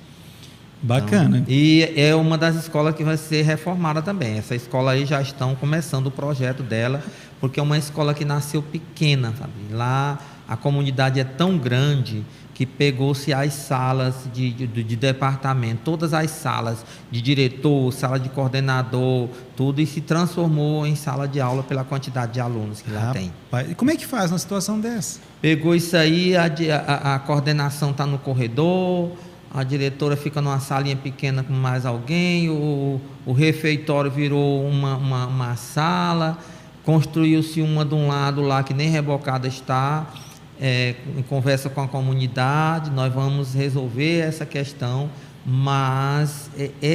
Bacana. Então, e é uma das escolas que vai ser reformada também. Essa escola aí já estão começando o projeto dela, porque é uma escola que nasceu pequena, sabe? Lá a comunidade é tão grande que pegou-se as salas de departamento, todas as salas de diretor, sala de coordenador, tudo, e se transformou em sala de aula pela quantidade de alunos que lá tem. E como é que faz numa situação dessa? Pegou isso aí, a coordenação está no corredor, a diretora fica numa salinha pequena com mais alguém, o refeitório virou uma sala, construiu-se uma de um lado lá que nem rebocada está, em conversa com a comunidade, nós vamos resolver essa questão, mas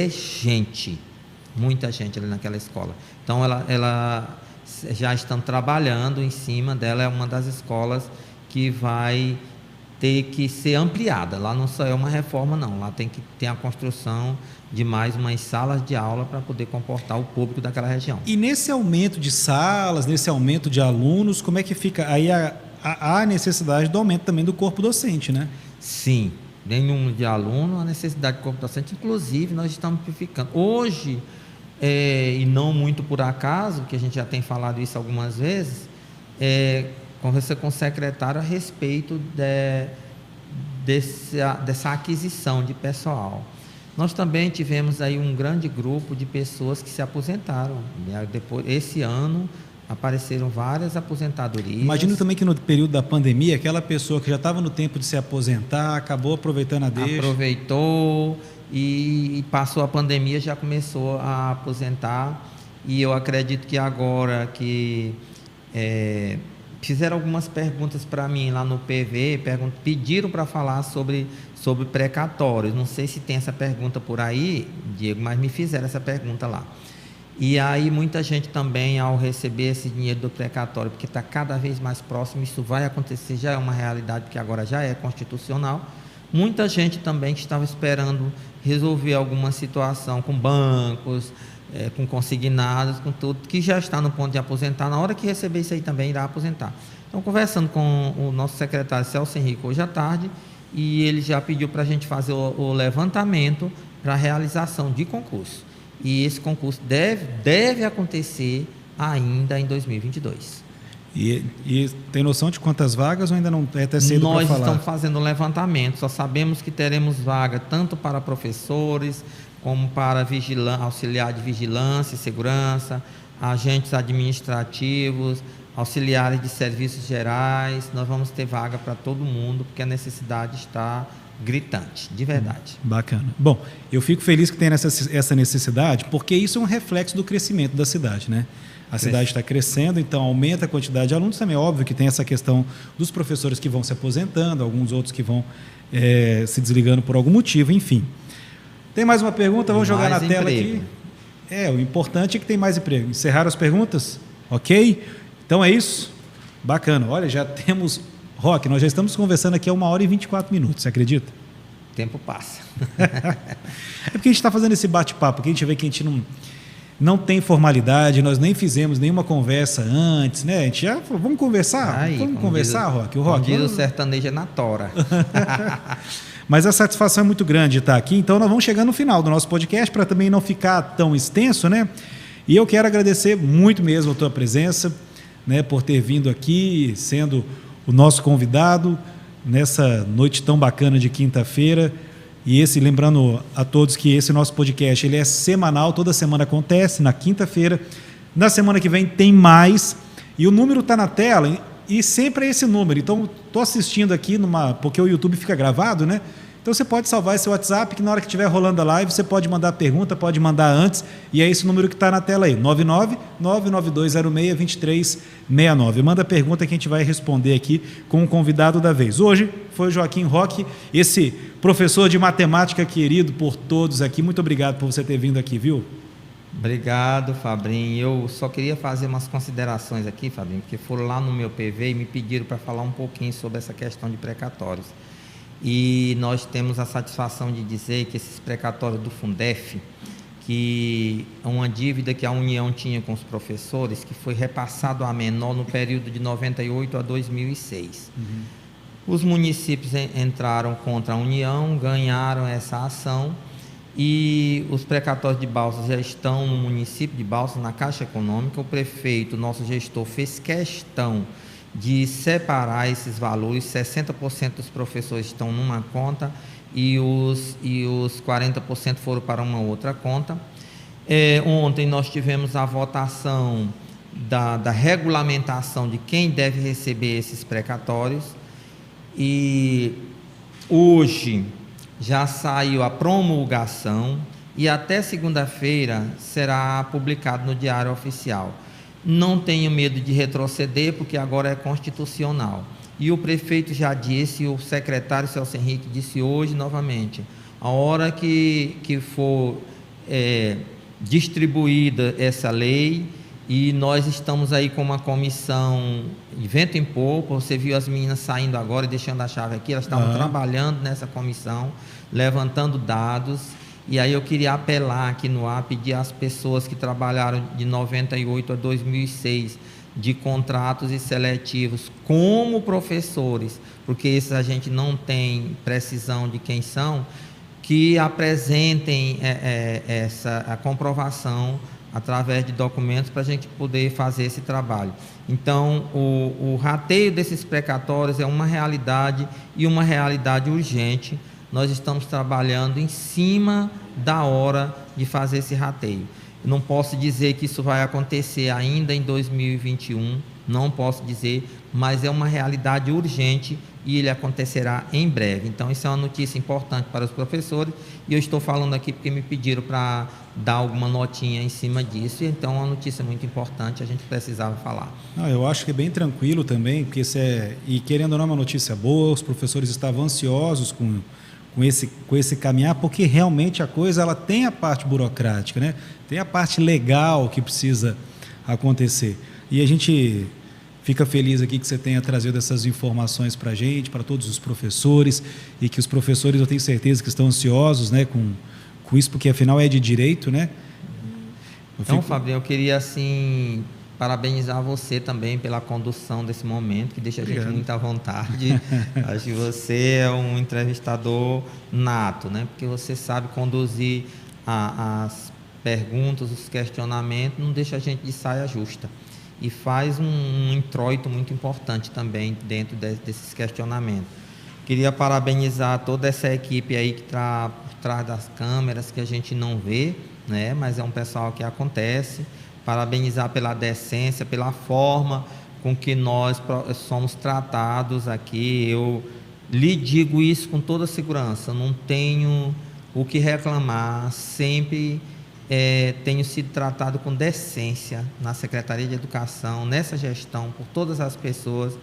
gente, muita gente ali naquela escola. Então ela já estão trabalhando em cima dela, é uma das escolas que vai ter que ser ampliada. Lá não só é uma reforma não, lá tem que ter a construção de mais umas salas de aula para poder comportar o público daquela região. E nesse aumento de salas, nesse aumento de alunos, como é que fica? Aí há necessidade do aumento também do corpo docente, né? Sim, nenhum de aluno, a necessidade do corpo docente, inclusive nós estamos amplificando. Hoje, e não muito por acaso, que a gente já tem falado isso algumas vezes, conversei com o secretário a respeito dessa aquisição de pessoal. Nós também tivemos aí um grande grupo de pessoas que se aposentaram. Depois, esse ano apareceram várias aposentadorias. Imagino também que no período da pandemia, aquela pessoa que já estava no tempo de se aposentar, acabou aproveitando a deixa. Aproveitou e passou a pandemia, já começou a aposentar. E eu acredito que agora que fizeram algumas perguntas para mim lá no PV, pediram para falar sobre precatórios. Não sei se tem essa pergunta por aí, Diego, mas me fizeram essa pergunta lá. E aí muita gente também, ao receber esse dinheiro do precatório, porque está cada vez mais próximo, isso vai acontecer, já é uma realidade, porque agora já é constitucional. Muita gente também que estava esperando resolver alguma situação com bancos, com consignados, com tudo, que já está no ponto de aposentar, na hora que receber isso aí também irá aposentar. Então, conversando com o nosso secretário Celso Henrique hoje à tarde, e ele já pediu para a gente fazer o levantamento para a realização de concurso. E esse concurso deve acontecer ainda em 2022. E tem noção de quantas vagas ou ainda não é até cedo para falar? Nós estamos fazendo o levantamento, só sabemos que teremos vaga tanto para professores, como para auxiliar de vigilância e segurança, agentes administrativos, auxiliares de serviços gerais. Nós vamos ter vaga para todo mundo, porque a necessidade está gritante, de verdade. Bacana. Bom, eu fico feliz que tenha essa necessidade, porque isso é um reflexo do crescimento da cidade, né? A cidade está crescendo, então aumenta a quantidade de alunos. Também é óbvio que tem essa questão dos professores que vão se aposentando, alguns outros que vão se desligando por algum motivo, enfim. Tem mais uma pergunta? Vamos jogar na tela aqui. O importante é que tem mais emprego. Encerraram as perguntas? Ok? Então é isso. Bacana. Olha, já temos... Roque, nós já estamos conversando aqui há 1h24, você acredita? O tempo passa. É porque a gente está fazendo esse bate-papo, porque a gente vê que a gente não tem formalidade, nós nem fizemos nenhuma conversa antes, né? A gente já falou, vamos conversar? Vamos conversar, Roque? O diz o sertanejo é na tora. Mas a satisfação é muito grande de estar aqui, então nós vamos chegando no final do nosso podcast, para também não ficar tão extenso, né? E eu quero agradecer muito mesmo a tua presença, né, por ter vindo aqui, sendo o nosso convidado nessa noite tão bacana de quinta-feira. E lembrando a todos que esse nosso podcast ele é semanal, toda semana acontece, na quinta-feira. Na semana que vem tem mais, e o número está na tela, e sempre é esse número. Então, estou assistindo aqui, porque o YouTube fica gravado, né? Então, você pode salvar esse WhatsApp, que na hora que estiver rolando a live, você pode mandar pergunta, pode mandar antes, e é esse número que está na tela aí, 99-99206-2369. Manda pergunta que a gente vai responder aqui com o convidado da vez. Hoje foi o Joaquim Roque, esse professor de matemática querido por todos aqui. Muito obrigado por você ter vindo aqui, viu? Obrigado, Fabrinho. Eu só queria fazer umas considerações aqui, Fabrinho, porque foram lá no meu PV e me pediram para falar um pouquinho sobre essa questão de precatórios. E nós temos a satisfação de dizer que esses precatórios do Fundef, que é uma dívida que a União tinha com os professores, que foi repassado a menor no período de 98 a 2006. Os municípios entraram contra a União, ganharam essa ação, e os precatórios de Balsas já estão no município de Balsas, na Caixa Econômica. O prefeito, nosso gestor, fez questão de separar esses valores. 60% dos professores estão numa conta e os 40% foram para uma outra conta. Ontem nós tivemos a votação da regulamentação de quem deve receber esses precatórios, e hoje já saiu a promulgação e até segunda-feira será publicado no Diário Oficial. Não tenho medo de retroceder, porque agora é constitucional. E o prefeito já disse, o secretário Celso Henrique disse hoje novamente, a hora que for distribuída essa lei, e nós estamos aí com uma comissão de vento em popa. Você viu as meninas saindo agora e deixando a chave aqui, elas estavam trabalhando nessa comissão, levantando dados. E aí eu queria apelar aqui no ar, pedir às pessoas que trabalharam de 98 a 2006, de contratos e seletivos, como professores, porque esses a gente não tem precisão de quem são, que apresentem a comprovação através de documentos para a gente poder fazer esse trabalho. Então, o rateio desses precatórios é uma realidade, e uma realidade urgente. Nós estamos trabalhando em cima da hora de fazer esse rateio. Eu não posso dizer que isso vai acontecer ainda em 2021, não posso dizer, mas é uma realidade urgente e ele acontecerá em breve. Então, isso é uma notícia importante para os professores, e eu estou falando aqui porque me pediram para dar alguma notinha em cima disso. Então, é uma notícia muito importante, a gente precisava falar. Eu acho que é bem tranquilo também, porque e querendo ou não, é uma notícia boa. Os professores estavam ansiosos com esse caminhar, porque realmente a coisa ela tem a parte burocrática, né? Tem a parte legal que precisa acontecer. E a gente fica feliz aqui que você tenha trazido essas informações para a gente, para todos os professores, e que os professores, eu tenho certeza que estão ansiosos, né, com isso, porque afinal é de direito, né? Então, Fabinho, eu queria assim parabenizar você também pela condução desse momento, que deixa a gente muito à vontade. Acho que você é um entrevistador nato, né? Porque você sabe conduzir as perguntas, os questionamentos, não deixa a gente de saia justa. E faz um introito muito importante também dentro desses questionamentos. Queria parabenizar toda essa equipe aí que está por trás das câmeras, que a gente não vê, né? Mas é um pessoal que acontece. parabenizar pela decência, pela forma com que nós somos tratados aqui. Eu lhe digo isso com toda segurança, não tenho o que reclamar, sempre tenho sido tratado com decência na Secretaria de Educação, nessa gestão, por todas as pessoas,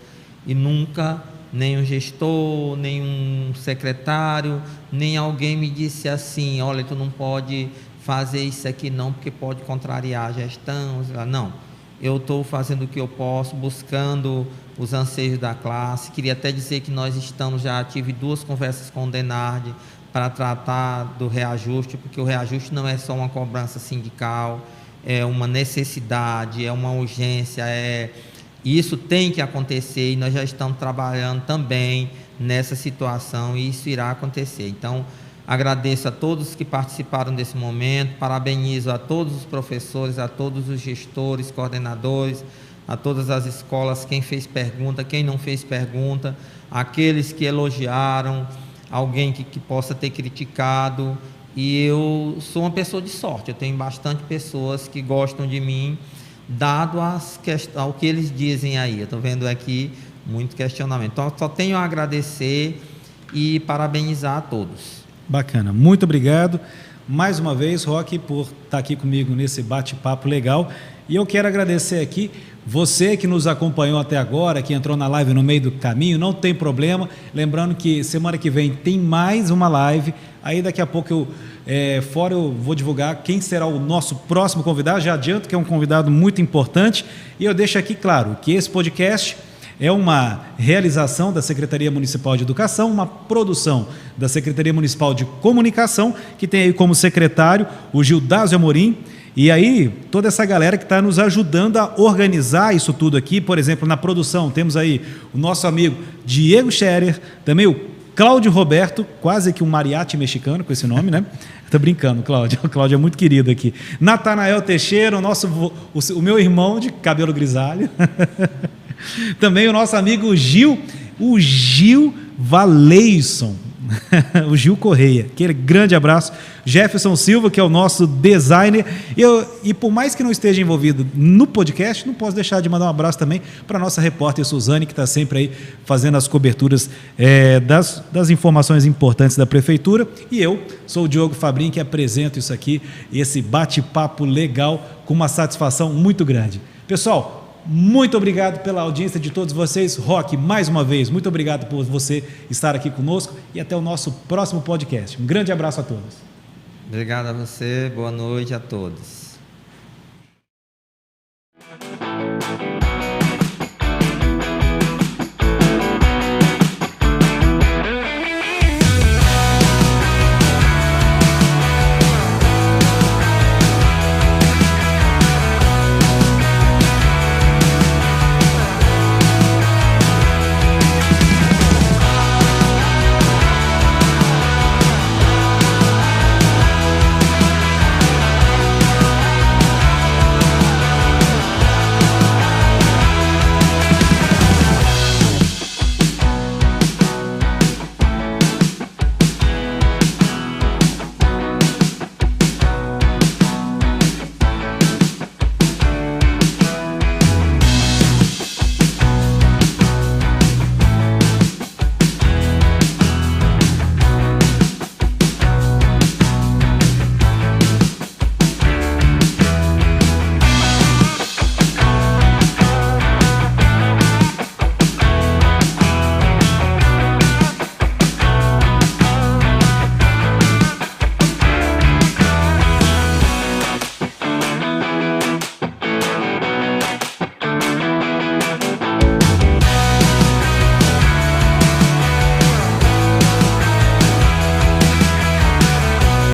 e nunca nenhum gestor, nenhum secretário, nem alguém me disse assim: olha, tu não pode fazer isso aqui não, porque pode contrariar a gestão. Não, eu estou fazendo o que eu posso, buscando os anseios da classe. Queria até dizer que nós já tive 2 conversas com o DENARD para tratar do reajuste, porque o reajuste não é só uma cobrança sindical, é uma necessidade, é uma urgência, isso tem que acontecer, e nós já estamos trabalhando também nessa situação, e isso irá acontecer. Então, agradeço a todos que participaram desse momento, parabenizo a todos os professores, a todos os gestores, coordenadores, a todas as escolas, quem fez pergunta, quem não fez pergunta, aqueles que elogiaram, alguém que possa ter criticado. E eu sou uma pessoa de sorte, eu tenho bastante pessoas que gostam de mim, dado ao que eles dizem aí. Eu estou vendo aqui muito questionamento. Então, só tenho a agradecer e parabenizar a todos. Bacana, muito obrigado mais uma vez, Roque, por estar aqui comigo nesse bate-papo legal. E eu quero agradecer aqui você que nos acompanhou até agora, que entrou na live no meio do caminho, não tem problema. Lembrando que semana que vem tem mais uma live. Aí daqui a pouco eu vou divulgar quem será o nosso próximo convidado. Já adianto que é um convidado muito importante. E eu deixo aqui claro que esse podcast é uma realização da Secretaria Municipal de Educação, uma produção da Secretaria Municipal de Comunicação, que tem aí como secretário o Gildásio Amorim. E aí, toda essa galera que está nos ajudando a organizar isso tudo aqui. Por exemplo, na produção, temos aí o nosso amigo Diego Scherer, também o Cláudio Roberto, quase que um mariachi mexicano com esse nome, né? Estou brincando, Cláudio. O Cláudio é muito querido aqui. Natanael Teixeira, o meu irmão de cabelo grisalho. Também o nosso amigo Gil, o Gil Valeison. O Gil Correia, aquele grande abraço. Jefferson Silva, que é o nosso designer. E por mais que não esteja envolvido no podcast, não posso deixar de mandar um abraço também para a nossa repórter Suzane, que está sempre aí fazendo as coberturas das informações importantes da Prefeitura. E eu sou o Diogo Fabrin, que apresento isso aqui, esse bate-papo legal, com uma satisfação muito grande. Pessoal, muito obrigado pela audiência de todos vocês. Roque, mais uma vez, muito obrigado por você estar aqui conosco, e até o nosso próximo podcast. Um grande abraço a todos. Obrigado a você, boa noite a todos.